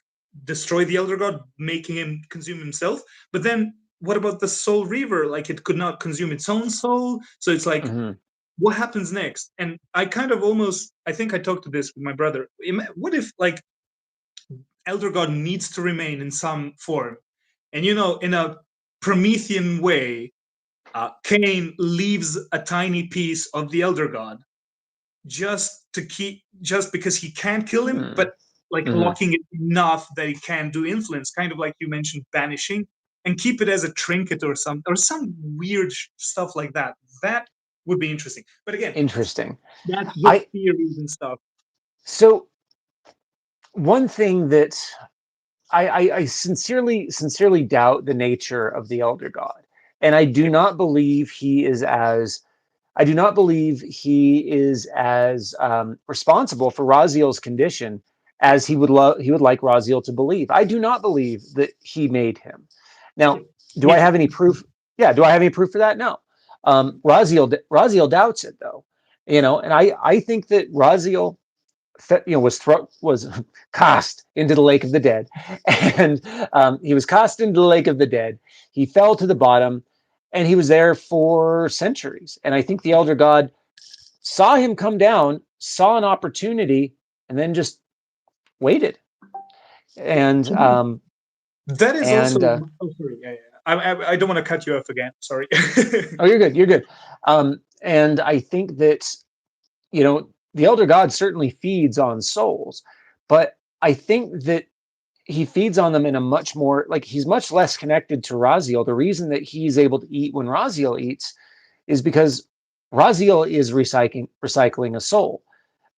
destroy the Elder God, making him consume himself? But then what about the Soul Reaver? Like, it could not consume its own soul, so it's like, what happens next? And I kind of almost, I think I talked to this with my brother. What if like Elder God needs to remain in some form, and in a Promethean way, Kain leaves a tiny piece of the Elder God just because he can't kill him, but like locking it enough that he can do influence, kind of like you mentioned, banishing, and keep it as a trinket or some weird stuff like that. That would be interesting. But again, interesting. that's just theories and stuff. So one thing that I sincerely doubt the nature of the Elder God, and I do not believe he is as responsible for Raziel's condition as he would like Raziel to believe. I do not believe that he made him. Now, do I have any proof? Yeah, do I have any proof for that? No. Raziel doubts it though, and I think that Raziel was cast into the lake of the dead, and he was cast into the lake of the dead. He fell to the bottom, and he was there for centuries. And I think the Elder God saw him come down, saw an opportunity, and then just waited. And That is also. and Oh, sorry. Yeah, yeah. I don't want to cut you off again. Sorry. oh, you're good. You're good. And I think that, the elder god certainly feeds on souls, but I think that he feeds on them in a much more, like, he's much less connected to Raziel. The reason that he's able to eat when Raziel eats is because Raziel is recycling a soul,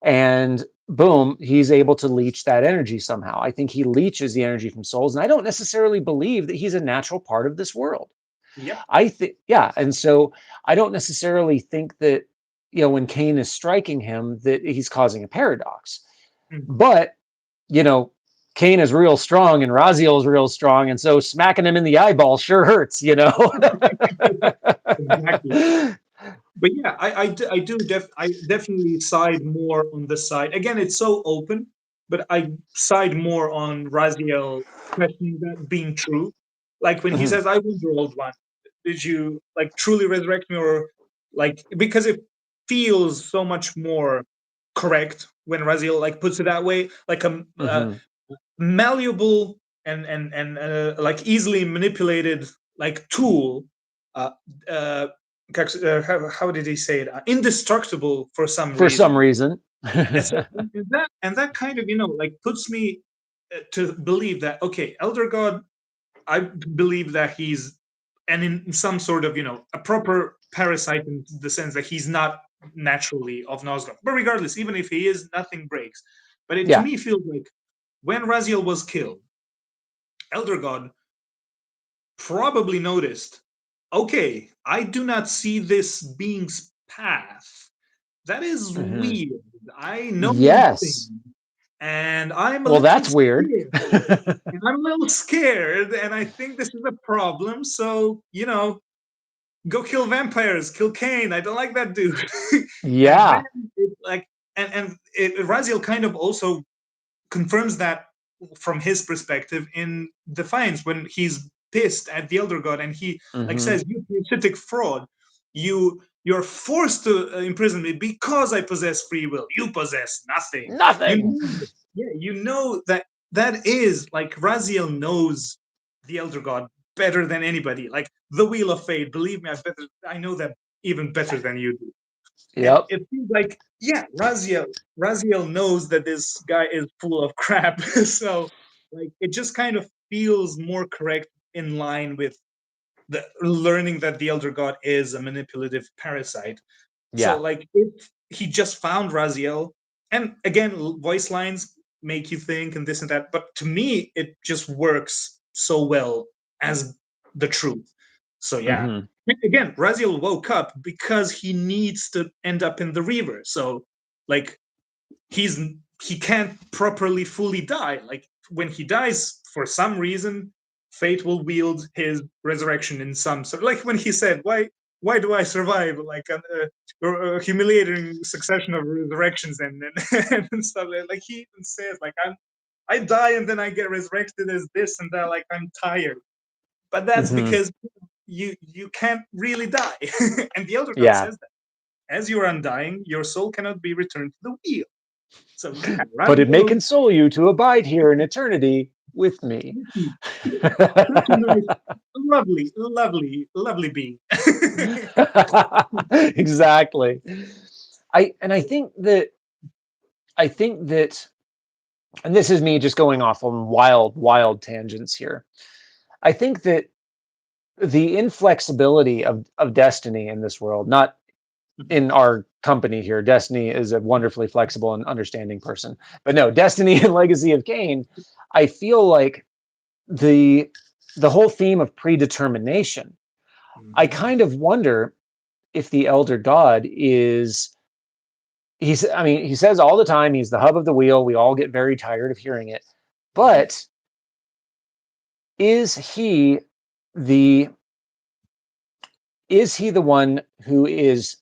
and boom, he's able to leech that energy somehow. I think he leeches the energy from souls, and I don't necessarily believe that he's a natural part of this world. Yep. I think, yeah, and so I don't necessarily think that, when Kain is striking him, that he's causing a paradox. Mhm. But, you know, Kain is real strong and Raziel is real strong, and so smacking him in the eyeball sure hurts. Exactly. But yeah, I definitely side more on the side. Again, it's so open, but I side more on Raziel questioning that being true. Like when he Mhm, says, "I was your old one. Did you like truly resurrect me?" Or like because it feels so much more correct when Raziel like puts it that way, like a mhm. malleable and like easily manipulated like tool. Uh, uh, how did he say it? Indestructible for some For some reason. reason. And so and that kind of like puts me to believe that okay, Elder God, I believe that he's and in some sort of a proper parasite in the sense that he's not naturally of Nosgoth. But regardless, even if he is, nothing breaks. But it to Yeah. me feels like when Raziel was killed, Elder God probably noticed, okay, I do not see this being's path. That is Mhm. weird. I know these Yes. things, and I'm a Well, little that's weird. scared. And I'm a little scared, and I think this is a problem. So, go kill vampires, kill Kain. I don't like that dude. And then Yeah. it, like, Raziel kind of also confirms that from his perspective in Defiance when he's pissed at the Elder God and he like Mhm. says, "You parasitic fraud, you're forced to imprison me because I possess free will. You possess nothing. Nothing. Yeah, you know that is like Raziel knows the Elder God better than anybody. Like the Wheel of Fate. Believe me, I know that even better than you do. And Yep. it seems like, yeah, Raziel knows that this guy is full of crap. So like it just kind of feels more correct in line with the learning that the Elder God is a manipulative parasite. So Yeah. like if he just found Raziel, and again, voice lines make you think and this and that, but to me it just works so well as the truth. So yeah. Mhm. Again, Raziel woke up because he needs to end up in the Reaver. So like he's he can't properly fully die. Like when he dies, for some reason, fate will wield his resurrection in some sort. Like when he said, "Why do I survive like a humiliating succession of resurrections and stuff?" Like he even says, like I die and then I get resurrected as this and that. Like I'm tired, but that's Mhm. because you can't really die. And the Elder God Yeah. says that as you are undying, your soul cannot be returned to the wheel. So yeah, But it may Raziel, console you to abide here in eternity with me. such a nice, lovely, lovely, lovely being. Exactly. I think that and this is me just going off on wild tangents here. I think that the inflexibility of destiny in this world, not in our company here. Destiny is a wonderfully flexible and understanding person. But no, Destiny and Legacy of Kain, I feel like the the whole theme of predetermination, I Mhm. kind of wonder if the elder god is he says all the time he's the hub of the wheel. We all get very tired of hearing it. Mhm. But is he the is he the one who is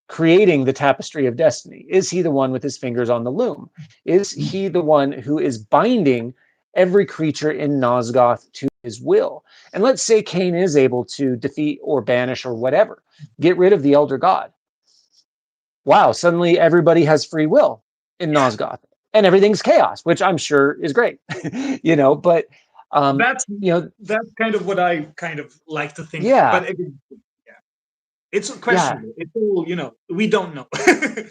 creating the tapestry of destiny? Is he the one with his fingers on the loom? Is he the one who is binding every creature in Nosgoth to his will? And let's say Kain is able to defeat or banish or whatever, get rid of the elder god. wow, suddenly everybody has free will in Yeah, Nosgoth, and everything's chaos, which I'm sure is great. But um, that's you know, that's kind of what I kind of like to think. yeah, But again, yeah, it's yeah, questionable. It's all we don't know, but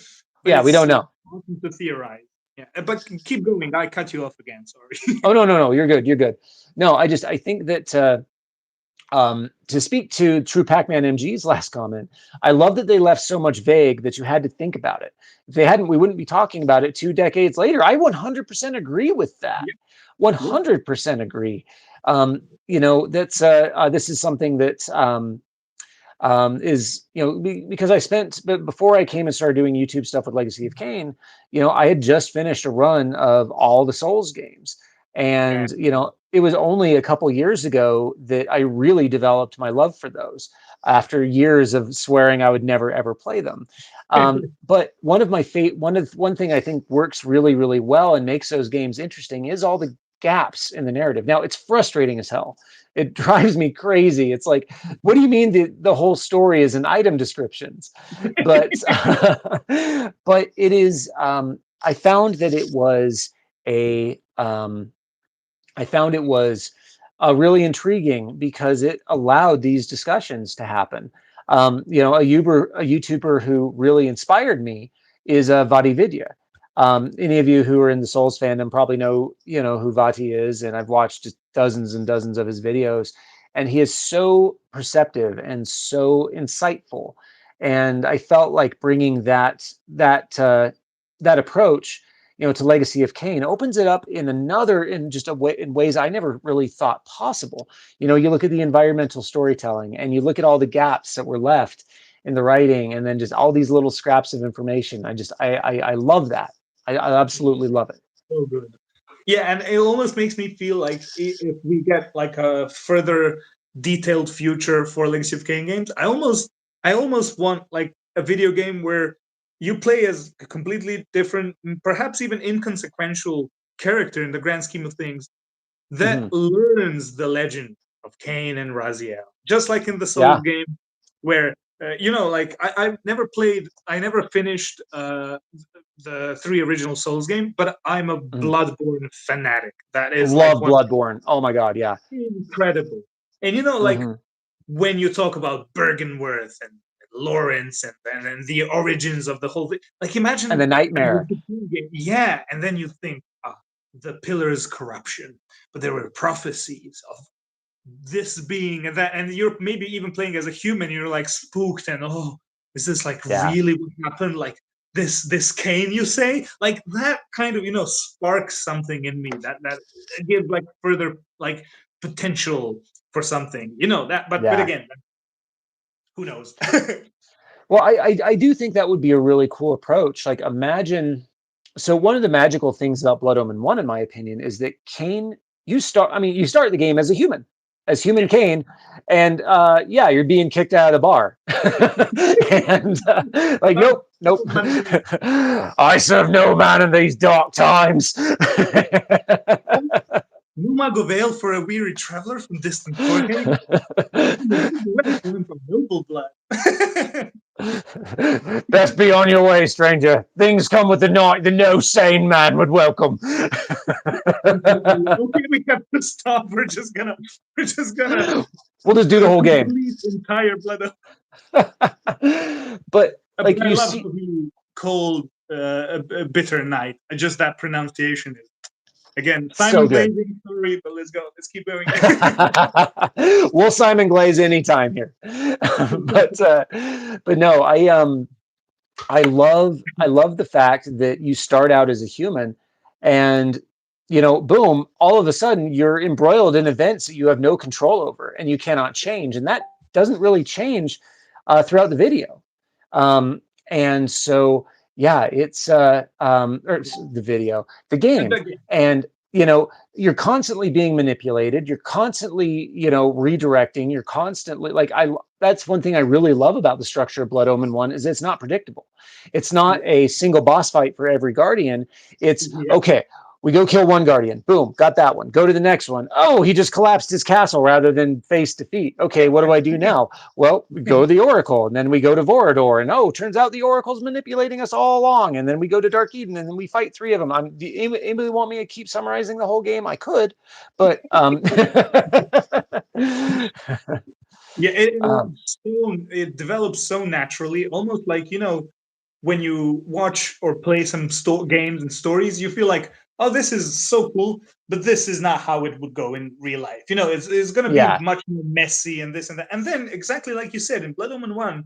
yeah. We it's don't know. awesome to theorize. Yeah, but keep going. I cut you off again. Sorry. Oh no, no, no. You're good. You're good. No, I think that to speak to True Pac-Man MG's last comment, I love that they left so much vague that you had to think about it. If they hadn't, we wouldn't be talking about it 2 decades later. I 100% agree with that. Yeah, yeah. 100% agree. That's this is something that is because I spent, but before I came and started doing YouTube stuff with Legacy of Kain, I had just finished a run of all the Souls games, Yeah. and it was only a couple years ago that I really developed my love for those after years of swearing I would never ever play them. But one thing I think works really really well and makes those games interesting is all the gaps in the narrative. Now it's frustrating as hell. It drives me crazy. It's like, what do you mean the whole story is in item descriptions? But but it is. I found that it was a. I found it was really intriguing because it allowed these discussions to happen. A YouTuber who really inspired me is Vadi Vidya. Any of you who are in the Souls fandom probably know, who Vati is, and I've watched dozens and dozens of his videos, and he is so perceptive and so insightful. And I felt like bringing that approach, to Legacy of Kain opens it up in just a way, in ways I never really thought possible. You look at the environmental storytelling and you look at all the gaps that were left in the writing, and then just all these little scraps of information. I love that. I absolutely love it. So good. Yeah, and it almost makes me feel like if we get like a further detailed future for Legacy of Kain games, I almost want like a video game where you play as a completely different, perhaps even inconsequential character in the grand scheme of things that Hmm. learns the legend of Cain and Raziel, just like in the Souls Yeah. game, where like I never finished the three original Souls game, but I'm a Mhm. Bloodborne fanatic. That is like Love one Bloodborne. Oh my God. Yeah. incredible. And like Hmm. when you talk about Bergenworth and Lawrence and the origins of the whole thing, like And the imagine nightmare. yeah, and then you think the pillars corruption, but there were prophecies of this being and that, and you're maybe even playing as a human, you're like spooked and is this like Yeah. really what happened, like this Cain, you say, like that kind of sparks something in me that gives like further like potential for something, that, but Yeah. again, who knows. Well, I do think that would be a really cool approach. Like, imagine. So one of the magical things about Blood Omen 1, in my opinion, is that Cain, you start the game as a human, as human Yeah. Cain, and yeah, you're being kicked out of the bar. And like, Uh, nope, nope. Monday. I serve no man in these dark times. Numa Goveil for a weary traveler from distant Torquay. Women from noble blood. Best be on your way, stranger. Things come with the night the no sane man would welcome. Okay, we have to stop. We're just gonna We'll just do the whole game. complete entire blood. But like But I you love see, the cold, a bitter night. Just that pronunciation is again so Simon good. Glazing. Sorry, but let's go. Let's keep going. We'll Simon Glaze anytime here. But no, I love the fact that you start out as a human, and boom, all of a sudden you're embroiled in events that you have no control over and you cannot change, and that doesn't really change throughout the video. Um, and so yeah, it's the video, the And game, again, and you're constantly being manipulated, you're constantly redirecting, you're constantly like I that's one thing I really love about the structure of Blood Omen 1 is it's not predictable. It's not yeah, a single boss fight for every guardian. It's yeah, okay, We go kill one guardian. Boom, got that one. Go to the next one. Oh, he just collapsed his castle rather than face defeat. Okay, what do I do now? Well, we go to the Oracle, and then we go to Vorador, and oh, turns out the Oracle's manipulating us all along. And then we go to Dark Eden, and then we fight three of them. Anybody want me to keep summarizing the whole game? I could, but Yeah, it develops so naturally, almost like, when you watch or play some games and stories, you feel like, oh, this is so cool, but this is not how it would go in real life. It's going to be yeah, much more messy and this and that. And then, exactly like you said, in Blood Omen 1,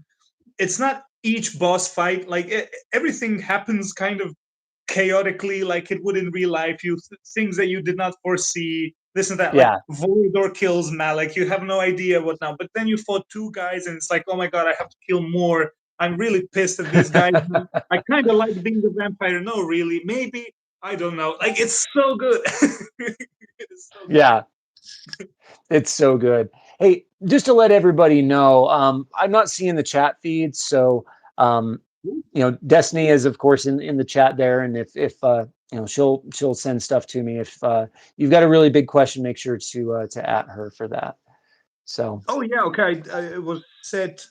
it's not each boss fight. Like, everything happens kind of chaotically, like it would in real life. Things that you did not foresee, this and that. Like, yeah, Voidor kills Malik, you have no idea what now. But then you fought two guys, and it's like, oh my god, I have to kill more. I'm really pissed at these guys. I kind of like being the vampire. No, really, maybe I don't know. Like, it's so good. It's so good. yeah. It's so good. Hey, just to let everybody know, I'm not seeing the chat feed, so um, Destiny is of course in the chat there, and if she'll send stuff to me. If you've got a really big question, make sure to at her for that. So. Oh yeah, okay. It was set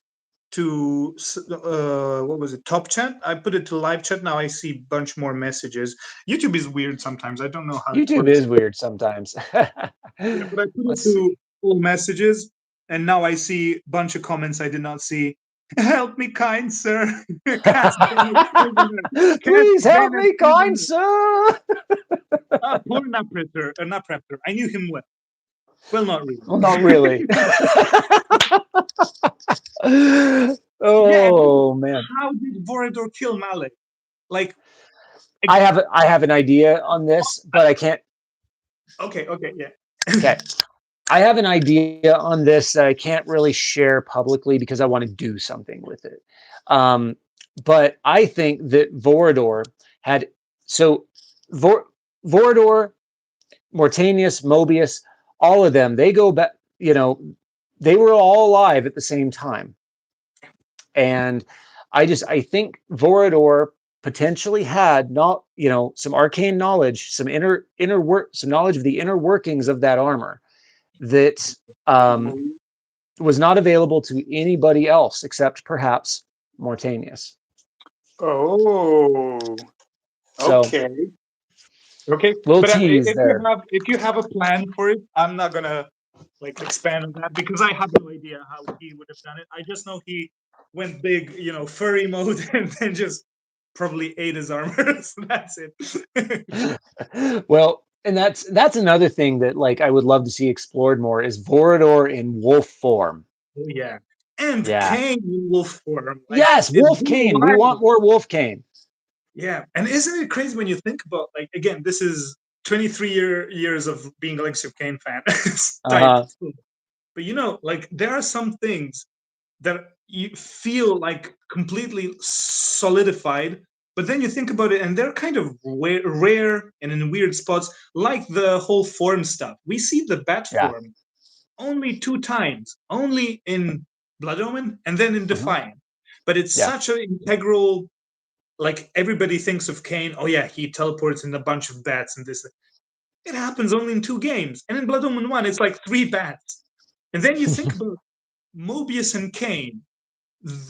to what was it? Top chat. I put it to live chat. Now I see a bunch more messages. YouTube is weird sometimes. I don't know how. YouTube is weird sometimes. Yeah, but I put it Let's to see. all messages, and now I see a bunch of comments I did not see. Help me, kind sir. Cast Bennett prisoner. Cast Please help Bennett me, kind prisoner. sir. Poor Napraptor. I knew him well. Well, not really. Well, not really. Yeah, and Oh man. how did Vorador kill Malik? Like, I have an idea on this, but I can't. okay, yeah. Okay. I have an idea on this that I can't really share publicly because I want to do something with it. But I think that Vorador had so Vorador, Mortanius, Mobius, all of them, they go back, they were all alive at the same time. And I think Vorador potentially had some arcane knowledge, some some knowledge of the inner workings of that armor that was not available to anybody else except perhaps Mortanius. Oh, So, okay. Okay, little but tease there. if you have a plan for it, I'm not gonna like expand on that because I have no idea how he would have done it. I just know he went big, furry mode, and then just probably ate his armor. So that's it. Well, and that's another thing that like I would love to see explored more is Vorador in wolf form. Oh yeah, and Yeah. Kain in wolf form, like Yes, it's Wolf been a Kain. We while. want more Wolf Kain. Yeah, and isn't it crazy when you think about, like, again, this is 23 years of being a Legacy of Kain fan. It's type. Uh-huh. But like, there are some things that you feel like completely solidified, but then you think about it and they're kind of rare and in weird spots, like the whole form stuff. We see the bat Yeah. form only 2 times, only in Blood Omen and then in Defiant. But it's such an integral, like, everybody thinks of Kain, oh yeah, he teleports in a bunch of bats and this. It happens only in 2 games. And in Blood Omen 1, it's like 3 bats. And then you think about Mobius and Kain.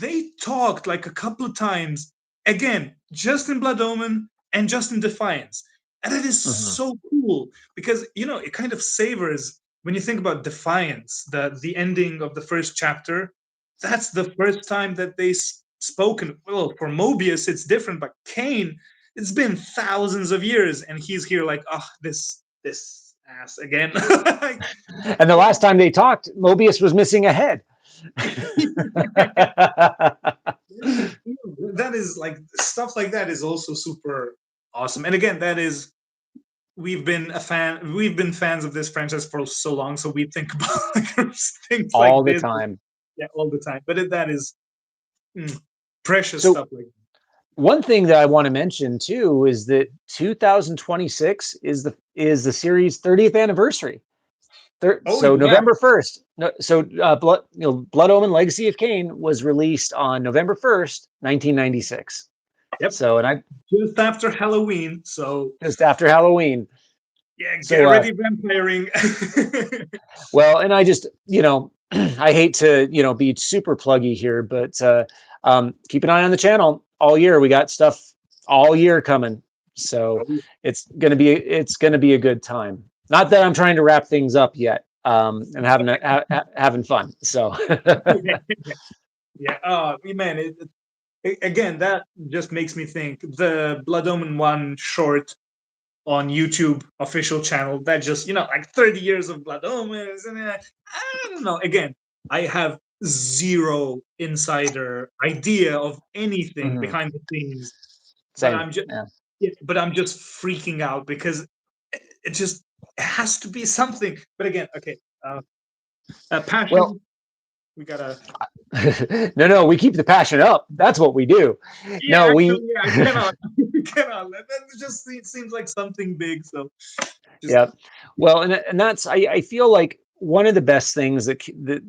They talked like a couple of times, again, just in Blood Omen and just in Defiance. And it is so cool because, it kind of savors when you think about Defiance, the ending of the first chapter. That's the first time that they spoken. Well, for Mobius, it's different, but Kain, it's been thousands of years, and he's here like, oh, this ass again. And the last time they talked, Mobius was missing a head. That is like, stuff like that is also super awesome. And again, that is, we've been fans of this franchise for so long, so we think about things all like the this. time. Yeah, all the time. But that is precious So, stuff like that. One thing that I want to mention too is that 2026 is the series' 30th anniversary. So Yeah. November 1st. Blood Omen: Legacy of Kain was released on November 1st, 1996. Yep. So, and I Just after Halloween. So just after Halloween. yeah, So, get ready, vampiring. well, and I just, I hate to, be super pluggy here, but keep an eye on the channel all year. We got stuff all year coming, so it's gonna be a good time. Not that I'm trying to wrap things up yet, and having fun. So, Yeah. Oh man, again, that just makes me think the Blood Omen one short on YouTube official channel that just like 30 years of Blood Omens and I don't know. Again, I have zero insider idea of anything mhm, behind the scenes, but same. Yeah. I'm just freaking out because it just it has to be something. But again, okay, Well, passion. We gotta. no, we keep the passion up. That's what we do. Yeah, No, actually, we. yeah, I cannot, cannot. That just seems like something big. So just Yeah. Well, and that's I feel like one of the best things that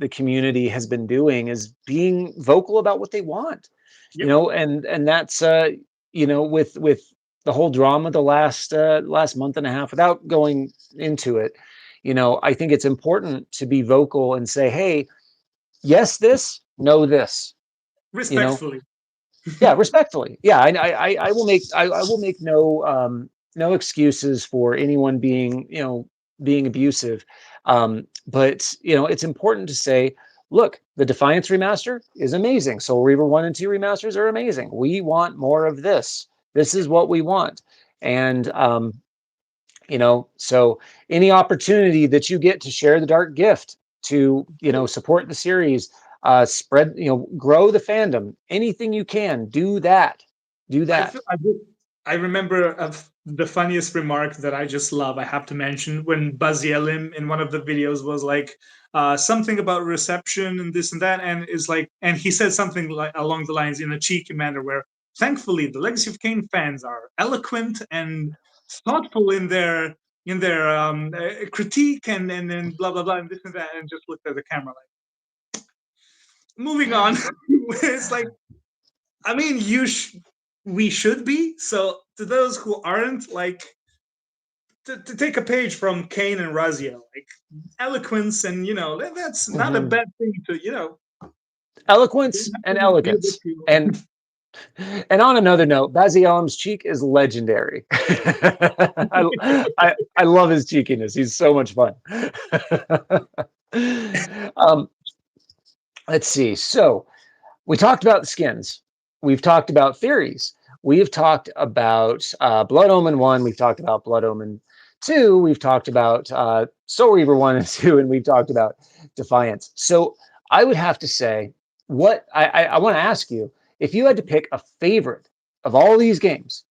the community has been doing is being vocal about what they want. yep. And that's with the whole drama the last month and a half, without going into it, I think it's important to be vocal and say, hey, yes, this, no, this, you know, Respectfully. yeah, respectfully. Yeah, I will make no excuses for anyone being abusive. But it's important to say, look, the Defiance remaster is amazing. Soul Reaver 1 and 2 remasters are amazing. We want more of this. This is what we want. And so any opportunity that you get to share the dark gift, to support the series, spread, grow the fandom, anything you can, do I that. feel I remember of the funniest remark that I just love. I have to mention when Bazielim in one of the videos was like something about reception and this and that, and is like, and he said something like along the lines in a cheeky manner where, thankfully, the Legacy of Kain fans are eloquent and thoughtful in their critique and blah blah blah and this and that, and just looked at the camera like, moving on. It's like, I mean, we should be. So to those who aren't, like, to take a page from Kane and Raziel, like eloquence, and that's not a Mhm. bad thing to Eloquence and be a bit elegance. too. And on another note, Bazielam's cheek is legendary. I love his cheekiness. He's so much fun. um, let's see. So we talked about the skins. We've talked about theories. We've talked about Blood Omen 1. We've talked about Blood Omen 2. We've talked about Soul Reaver 1 and 2. And we've talked about Defiance. So I would have to say, what I want to ask you, if you had to pick a favorite of all these games,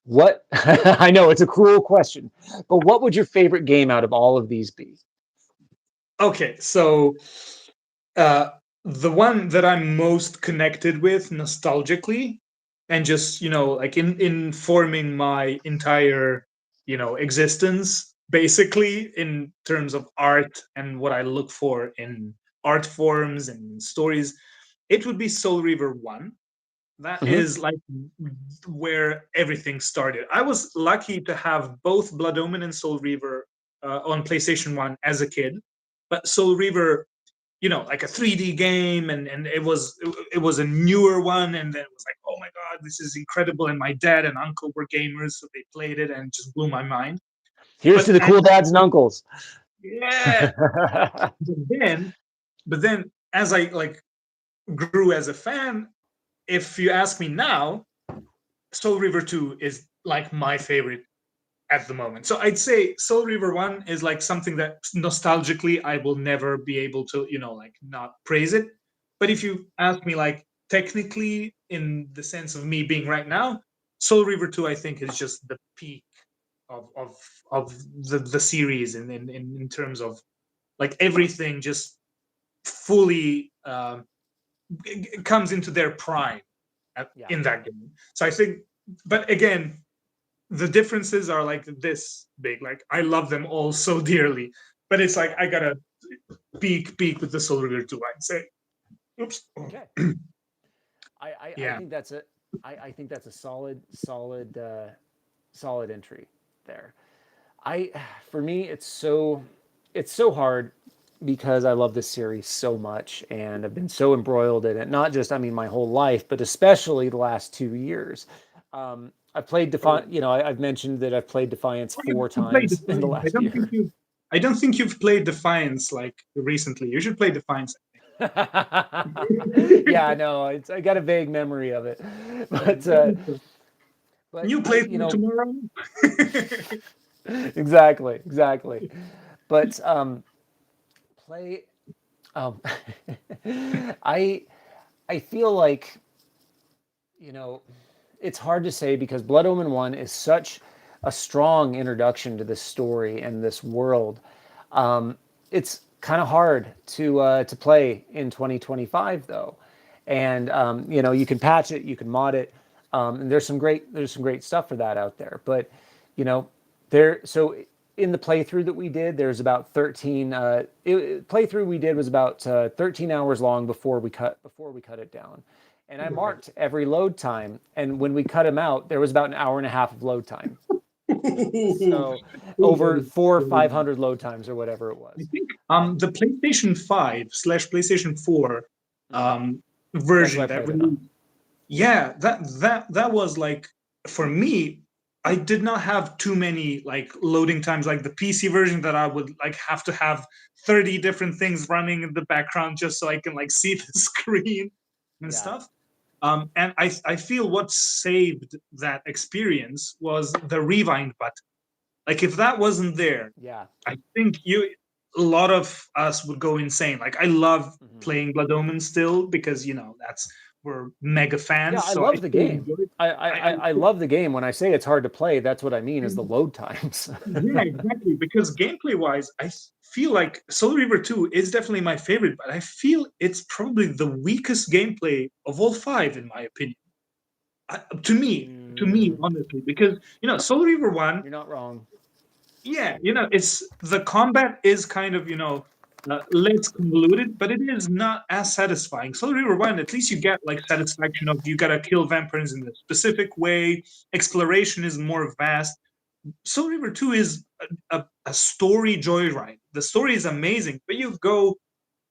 what I know it's a cruel question, but what would your favorite game out of all of these be? Okay, so uh, the one that I'm most connected with nostalgically, and just like in forming my entire existence, basically in terms of art and what I look for in art forms and stories, it would be Soul Reaver 1. That Hmm. is like where everything started. I was lucky to have both Blood Omen and Soul Reaver on PlayStation 1 as a kid, but Soul Reaver, like a 3D game, and it was a newer one, and then it was like, oh my god, this is incredible. And my dad and uncle were gamers, so they played it and it just blew my mind. Here's to But the cool dads and uncles. yeah, but then but then as I like grew as a fan, if you ask me now, Soul River 2 is like my favorite at the moment. So I'd say Soul River 1 is like something that nostalgically I will never be able to, like not praise it. But if you ask me like technically in the sense of me being right now, Soul River 2 I think is just the peak of the series in terms of like everything just fully comes into their prime Yeah. in that game. So I think, but again, the differences are like this big. Like I love them all so dearly, but it's like I gotta peak with the Soul River 2. I'd say. Oops. Okay. I Yeah. think that's it. I think that's a solid entry there. I For me it's so hard because I love this series so much and I've been so embroiled in it. Not just I mean my whole life, but especially the last 2 years. I've played Oh, Defiant. You know, I've mentioned that I've played Defiance you four should play times in the Defiance. last year. I don't think you've played Defiance like recently. You should play Defiance. Yeah, no, I got a vague memory of it, but New I you playthrough know tomorrow. exactly, but play um, I I feel like you know it's hard to say because Blood Omen 1 is such a strong introduction to this story and this world. It's kind of hard to play in 2025 though, and you know you can patch it, you can mod it, and there's some great stuff for that out there. But you know there so in the playthrough that we did, there's about 13. Playthrough we did was about 13 hours long before we cut it down, and I marked every load time. And when we cut them out, there was about an hour and a half of load time. So over four or 500 load times or whatever it I was. think Um, the PlayStation 5 slash PlayStation 4 mhm. That's what version I that played it on. released, yeah, that was like, for me, I did not have too many like loading times like the PC version that I would like have to have 30 different things running in the background just so I can like see the screen and Yeah, stuff. And I feel what saved that experience was the rewind button. Like if that wasn't there, yeah. I think a lot of us would go insane. Like I love Hmm. playing Blood Omen still because we're mega Yeah, fans, I so I love the still game. enjoy it. I love the game. When I say it's hard to play, that's what I mean is the And load times. yeah, exactly. Because gameplay wise, feel like Soul Reaver 2 is definitely my favorite, but I feel it's probably the weakest gameplay of all five, in my opinion. To me, Mm, honestly, because Soul Reaver 1, you're not wrong. yeah, it's the combat is kind of less convoluted, but it is not as satisfying. Soul Reaver 1, at least you get like satisfaction of you gotta kill vampires in a specific way. Exploration is more vast. Soul Reaver 2 is a story joyride. The story is amazing, but you go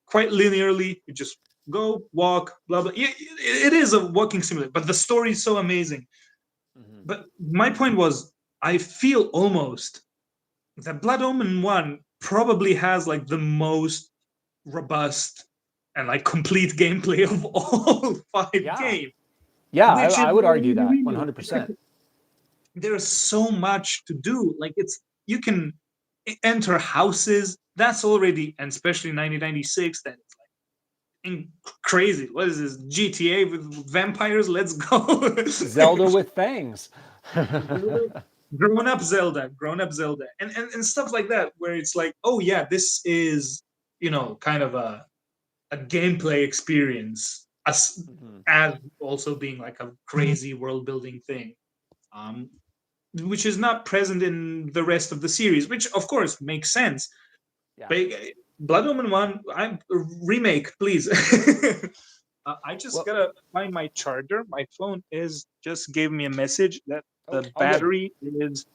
quite linearly. You just go, walk, blah, blah. It is a walking simulator, but the story is so amazing. Hmm. But my point was, I feel almost that Blood Omen 1 probably has like the most robust and like complete gameplay of all five Yeah, games, yeah. which is I would argue that really 100%. there's so much to do. Like you can enter houses. That's already, and especially 1996. That's like crazy. What is this GTA with vampires? Let's go. Zelda with fangs. Zelda, grown up Zelda, and stuff like that. Where it's like, oh yeah, this is kind of a gameplay experience Hmm. as also being like a crazy world building thing. Um, which is not present in the rest of the series, which of course makes sense. Yeah. But Blood Omen 1, remake, please. I just Well, gotta find my charger. My phone is just gave me a message that oh, the all good. battery is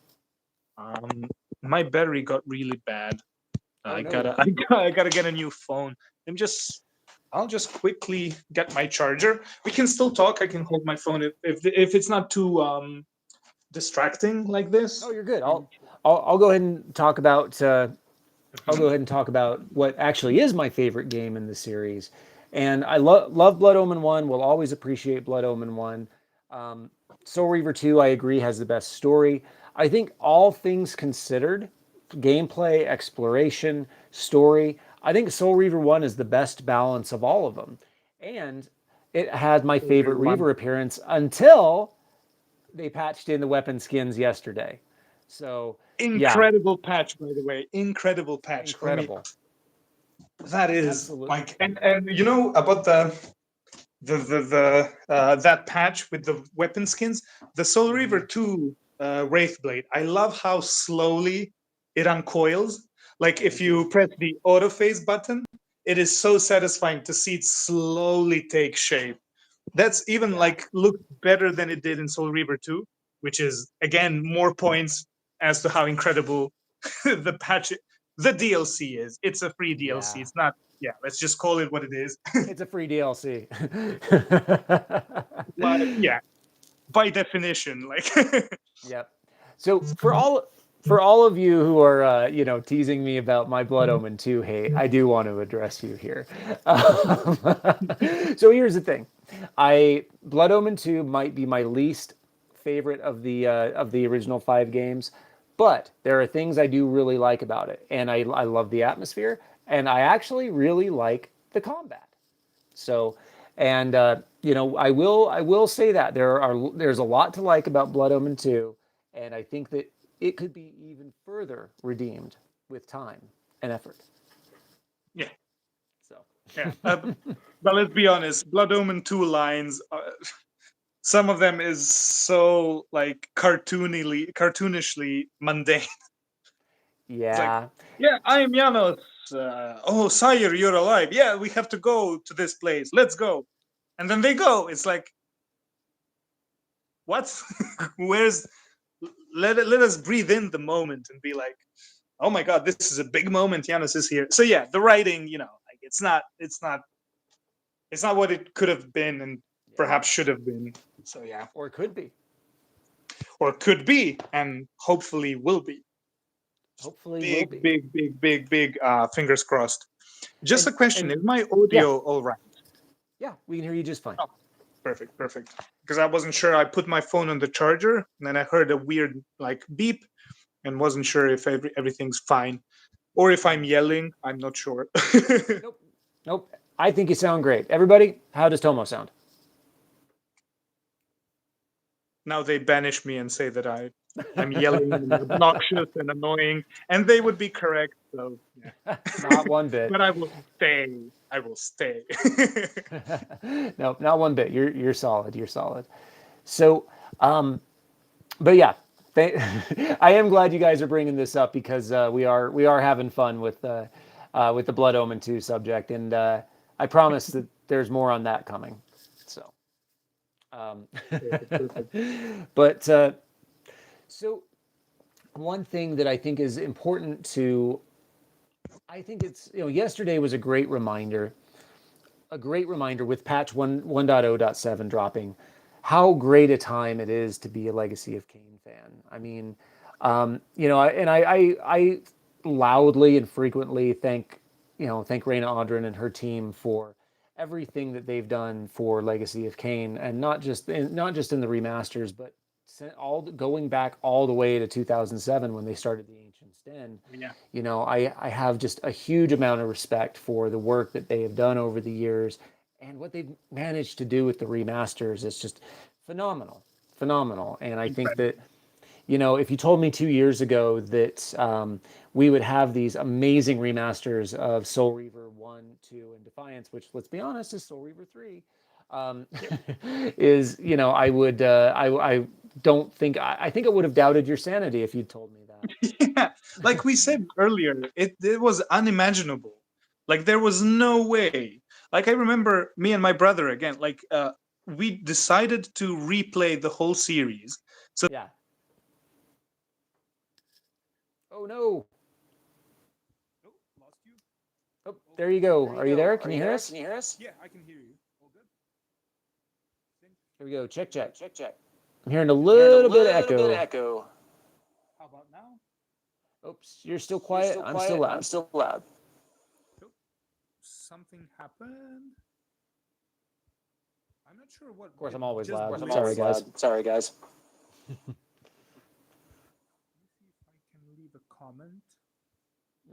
my battery got really bad. Oh I no. gotta I gotta get a new phone. I'll just quickly get my charger. We can still talk. I can hold my phone if it's not too distracting like No, this. you're good. I'll go ahead and talk about I'll go ahead and talk about what actually is my favorite game in the series. And I love Blood Omen 1, will always appreciate Blood Omen 1. Um, Soul Reaver 2, I agree, has the best story. I think all things considered, gameplay, exploration, story, I think Soul Reaver 1 is the best balance of all of them. And it had my favorite Everyone. Reaver appearance until they patched in the weapon skins yesterday. So, yeah, Incredible patch, by the way. Incredible patch. I mean, incredible. that is Absolutely. like, and you know about the that patch with the weapon skins, the Soul Reaver Hmm. 2 Wraithblade. I love how slowly it uncoils. Like Me if too. you press the auto phase button, it is so satisfying to see it slowly take shape. That's even Yeah. like looked better than it did in Soul Reaver 2, which is again more points as to how incredible the patch, the DLC is. It's a free DLC. Yeah. It's not. Yeah, let's just call it what it is. It's a free DLC. But yeah, by definition, like Yep. So for all of you who are teasing me about my Blood Omen 2 hate, I do want to address you here. Um, so here's the thing. I Blood Omen 2 might be my least favorite of the original 5 games, but there are things I do really like about it, and I love the atmosphere, and I actually really like the combat. So, and I will say that there's a lot to like about Blood Omen 2, and I think that it could be even further redeemed with time and effort. yeah, So, yeah. But let's be honest, Blood Omen 2 lines. Some of them is so like cartoonishly mundane. It's like, yeah, yeah, I am Janos. Oh, sire, you're alive. Yeah, we have to go to this place. Let's go. And then they go. It's like, what? Where's? Let us breathe in the moment and be like, oh my god, this is a big moment. Janos is here. So yeah, the writing, like it's not what it could have been and yeah, perhaps should have been. So yeah, or it could be. or could be, and hopefully will be. Hopefully, will Big, be. big, big, big, big. Fingers crossed. Just a And question: is my yeah, audio all right? yeah, we can hear you just fine. Oh, perfect, perfect. Because I wasn't sure. I put my phone on the charger, and then I heard a weird like beep, and wasn't sure if everything's fine, or if I'm yelling. I'm not sure. Nope, nope. I think you sound great. Everybody, how does Tomo sound? Now they banish me and say that I'm yelling and obnoxious and annoying, and they would be correct. So yeah, Not one bit. but I will stay. I will stay. Nope, not one bit. You're solid. You're solid. So, but yeah, I am glad you guys are bringing this up because we are having fun with the Blood Omen 2 subject, and I promise that there's more on that coming. So, um, Perfect, perfect. but so one thing that I think is important to, I think it's yesterday was a great reminder with patch 1.0.7 dropping, how great a time it is to be a Legacy of Kain fan. I mean, and I loudly and frequently thank Raina Audrin and her team for everything that they've done for Legacy of Kain, and not just in the remasters, but going back all the way to 2007 when they started the Ancient's Den. Yeah. I have just a huge amount of respect for the work that they have done over the years, and what they've managed to do with the remasters is just phenomenal, phenomenal. And I think that, Incredible. if you told me 2 years ago that we would have these amazing remasters of Soul Reaver 1, 2, and Defiance, which, let's be honest, is Soul Reaver 3, um, Yep. I would, I don't think, I think I would have doubted your sanity if you'd told me that. Yeah. Like we said earlier, it was unimaginable. Like there was no way. Like I remember me and my brother again, like we decided to replay the whole series. So Yeah. Oh no. oh, lost you. Oh, Oh, there you there go. you Are you go. there? Are Can you you hear there? us? Can you hear us? Yeah, I can hear you. All good. Here we go. Check, Here we go. check. Check, check. I'm hearing a I'm hearing a little bit of little bit of echo. echo. How about now? Oops, you're still You're quiet. still I'm still quiet. I'm loud. still loud. Oh, something happened. I'm not sure what Of course, it I'm always just. Of loud. course, I'm Sorry, always guys. loud. Sorry, guys. Let me see if I can leave a comment.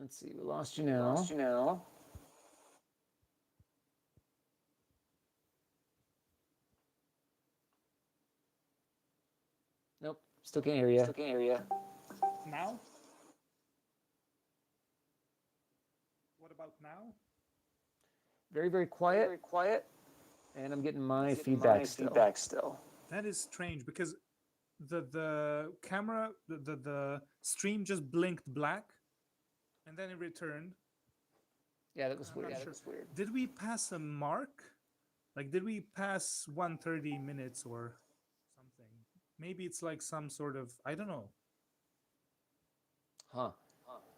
Let's see. We lost you Lost now. you now. Nope. Still can't hear you. Still can't hear you. Now? What about now? Very, very Very, quiet. very quiet. And I'm getting my Getting feedback my still. feedback still. That is strange because the camera the stream just blinked black and then it returned. Yeah, that was I'm weird. not sure. Did we pass a mark? Like, did we pass 130 minutes or something? Maybe it's like some sort of, I don't know. Huh.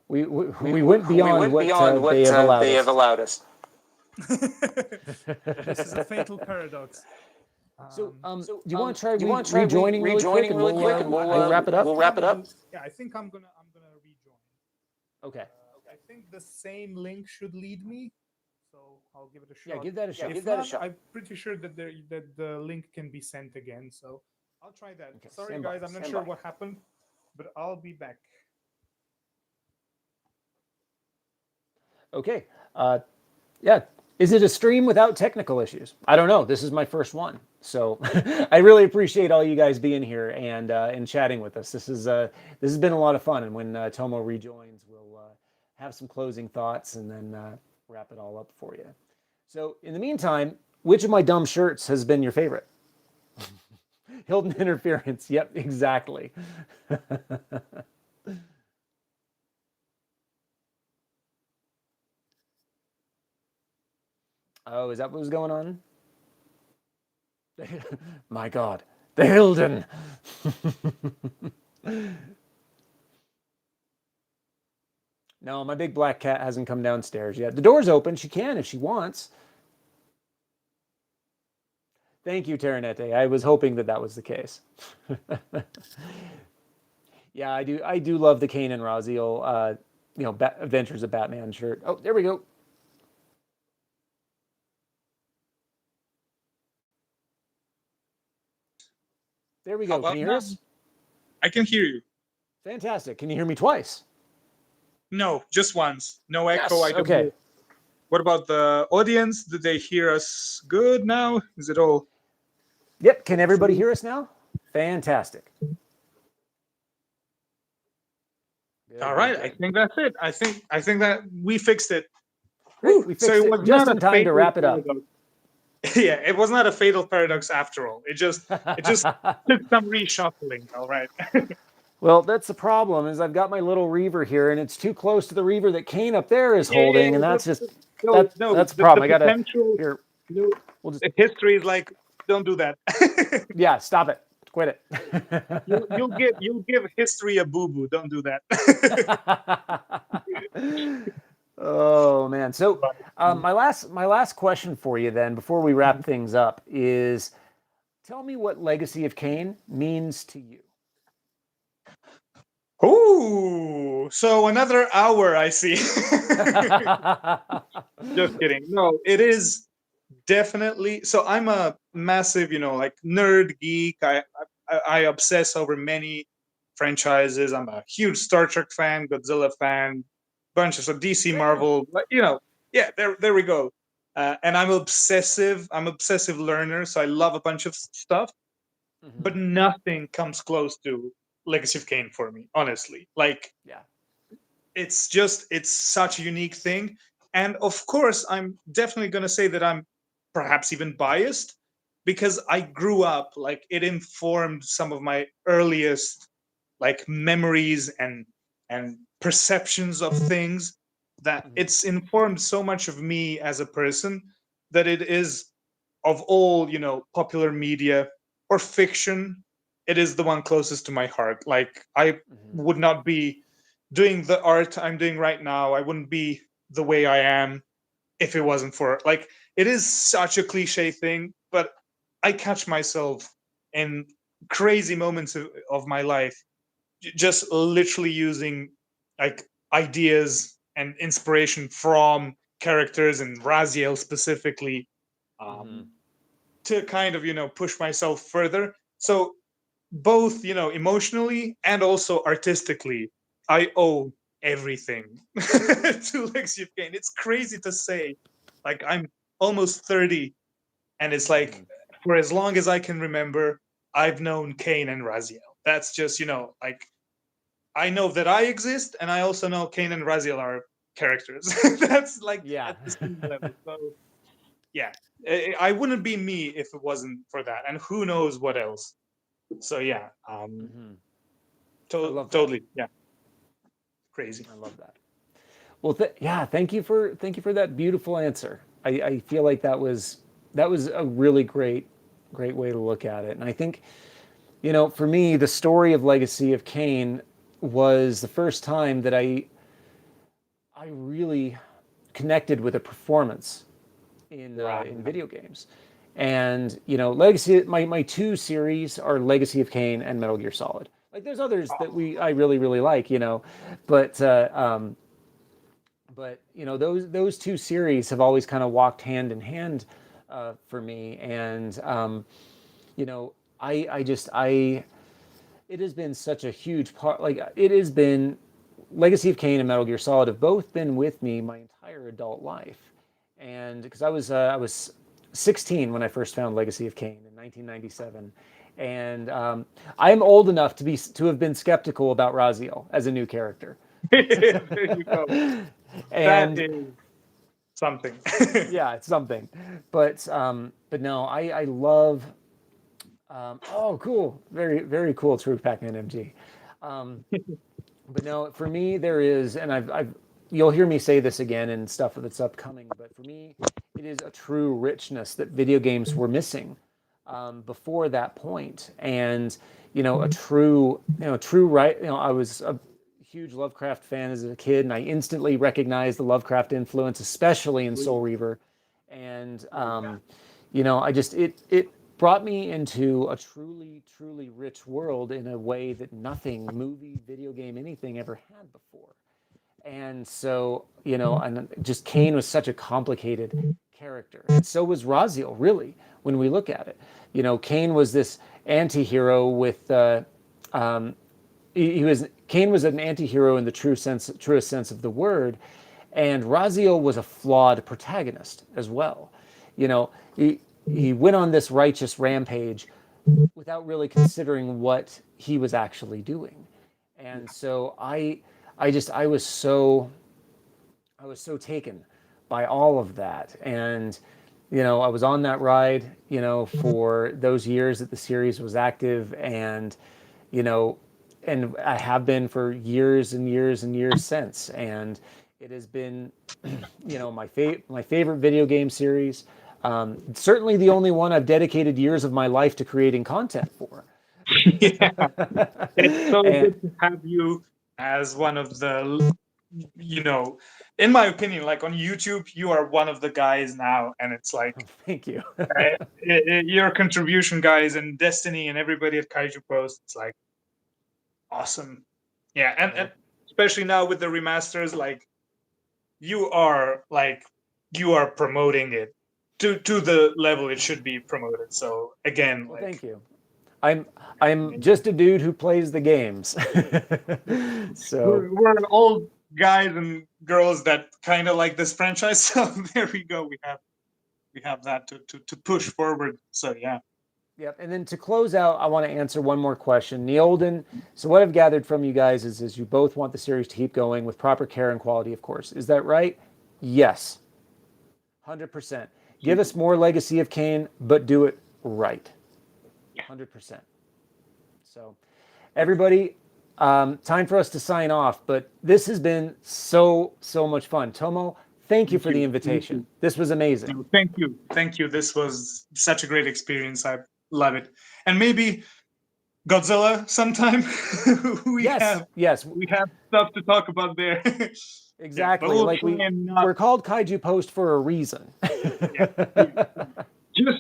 We went We beyond went what beyond they what have allowed they have us. allowed us. This is a fatal paradox. So, So do you want to try Do you want to try rejoining really quick, rejoining and really quick, and we'll wrap it up? we'll wrap it up? Yeah, I think I'm gonna rejoin. Okay. I think the same link should lead me, so I'll give it a Yeah, shot. give that a Yeah, shot. If give that a not, shot. I'm pretty sure that the link can be sent again. So I'll try that. Okay, Sorry, stand by. guys, I'm not Stand sure by. what happened, but I'll be back. Okay. Yeah. Is it a stream without technical issues? I don't know. This is my first one, so I really appreciate all you guys being here and chatting with us. This has been a lot of fun. And when Tomo rejoins, we'll have some closing thoughts and then wrap it all up for you. So in the meantime, which of my dumb shirts has been your favorite? Hilton interference. Yep, exactly. Oh, is that what was going on? My God, the Hilden. No, my big black cat hasn't come downstairs yet. The door's open. She can if she wants. Thank you, Terranete. I was hoping that that was the case. Yeah, I do. I do love the Kain and Raziel, Adventures of Batman shirt. Oh, there we go. There we How go. Can about you hear now? us? I can hear you. Fantastic. Can you hear me twice? No, just once. No echo. Yes. I don't Okay. hear. What about the audience? Do they hear us good now? Is it all Yep. Can everybody true? hear us now? Fantastic. All Good, good, right. I good. think that's it. I think that we fixed it. Great. Woo! We So fixed it it was just not a in time to fatal wrap it up. paradox. Yeah, it was not a fatal paradox after all. It just took some reshuffling. All right. Well, that's the problem is I've got my little reaver here and it's too close to the reaver that Kain up there is Yeah, yeah, holding, yeah. and that's just No, no. that's the The problem. I gotta potential. here. No, We'll just the history is like, don't do that. yeah, stop it. Quit You'll give history a boo boo. Don't do that. it. Oh man. So my last question for you then before we wrap things up is tell me what Legacy of Kain means to you. Ooh, so another hour, I see. Just kidding. No, it is definitely. So I'm a massive, like nerd geek. I obsess over many franchises. I'm a huge Star Trek fan, Godzilla fan, bunches of DC, Same. Marvel. But yeah, there we go. And I'm obsessive. I'm obsessive learner, so I love a bunch of stuff. Mm-hmm. But nothing comes close to Legacy of Kain for me, honestly. Like Yeah. it's such a unique thing. And of course, I'm definitely going to say that I'm perhaps even biased because I grew up, like, it informed some of my earliest, like, memories and perceptions of things, that Mm-hmm. it's informed so much of me as a person that it is, of all, popular media or fiction, it is the one closest to my heart. Like, I Mm-hmm. would not be doing the art I'm doing right now. I wouldn't be the way I am if it wasn't for, like, it is such a cliche thing, but I catch myself in crazy moments of my life just literally using, like, ideas and inspiration from characters, and Raziel specifically, Mm-hmm. um, to kind of, push myself further. So both, emotionally and also artistically, I owe everything to Legacy of Kain. It's crazy to say. Like, I'm almost 30, and it's Mm-hmm. like, for as long as I can remember, I've known Kain and Raziel. That's just, like, I know that I exist, and I also know Kain and Raziel are characters. That's like Yeah. at the same level. So yeah, I wouldn't be me if it wasn't for that, and who knows what else. So yeah, Mm-hmm. I love that. totally, yeah, crazy. I love that. Well, yeah. Thank you for that beautiful answer. I feel like that was that was a really great way to look at it. And I think, you know, for me, the story of Legacy of Kain was the first time that I really connected with a performance in video games. And you know, Legacy, my two series are Legacy of Kain and Metal Gear Solid. Like there's others that I really like, you know, but you know, those two series have always kind of walked hand in hand for me. And you know, I it has been such a huge part. Like it has been, Legacy of Kain and Metal Gear Solid have both been with me my entire adult life. And because I was 16 when I first found Legacy of Kain in 1997, and I'm old enough to have been skeptical about Raziel as a new character. There you go. And that is something. yeah, it's something. But no, I love. Oh, cool! Very cool. True Pac-Man MG. But no, for me there is, and I've you'll hear me say this again in stuff that's upcoming. But for me, it is a true richness that video games were missing before that point, and you know, a true right. You know, I was a huge Lovecraft fan as a kid, and I instantly recognized the Lovecraft influence, especially in Soul Reaver. And you know, it brought me into a truly rich world in a way that nothing, movie, video game, anything ever had before. And so, you know, and just Kain was such a complicated character. And so was Raziel, really, when we look at it. You know, Kain was this anti-hero with Kain was an anti-hero in the truest sense of the word, and Raziel was a flawed protagonist as well. You know, he went on this righteous rampage without really considering what he was actually doing. And so I was so taken by all of that. And you know, I was on that ride, you know, for those years that the series was active, and you know, and I have been for years and years and years since. And it has been, you know, my favorite video game series. Certainly the only one I've dedicated years of my life to creating content for. Yeah. It's so And- good to have you as one of the, you know, in my opinion, like on YouTube, you are one of the guys now, and it's like, Thank you. your contribution, guys, and Destiny and everybody at Kaiju Post, it's like awesome. Yeah, and especially now with the remasters, like you are promoting it to the level it should be promoted. So again, Well, like, thank you. I'm just a dude who plays the games. So we're old guys and girls that kind of like this franchise. So there we go. We have that to push forward. So yeah. yep. And then to close out, I want to answer one more question. Neolden, so what I've gathered from you guys is you both want the series to keep going with proper care and quality, of course. Is that right? Yes. 100%. Give us more Legacy of Kain, but do it right. 100%. So, everybody, time for us to sign off. But this has been so much fun. Tomo, thank you for the invitation. This was amazing. No, thank you. This was such a great experience. I love it. And maybe Godzilla sometime. we have stuff to talk about there. Exactly. Yeah, we'll like not... we're called Kaiju Post for a reason. yeah.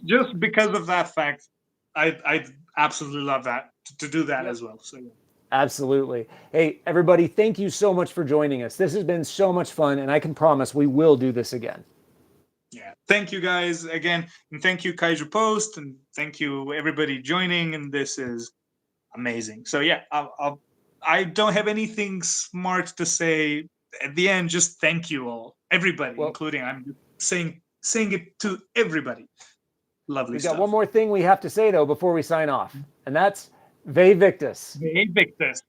Just because of that fact, I absolutely love that to do that as well. So yeah. Absolutely. Hey, everybody, thank you so much for joining us. This has been so much fun, and I can promise we will do this again. Yeah. Thank you guys again, and thank you Kaiju Post, and thank you everybody joining. And this is amazing. So yeah, I don't have anything smart to say at the end. Just thank you all, everybody, including I'm saying it to everybody. Lovely stuff. We got one more thing we have to say though before we sign off, and that's Vae Victis. Vae Victis.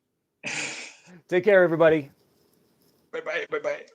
Take care, everybody. Bye bye.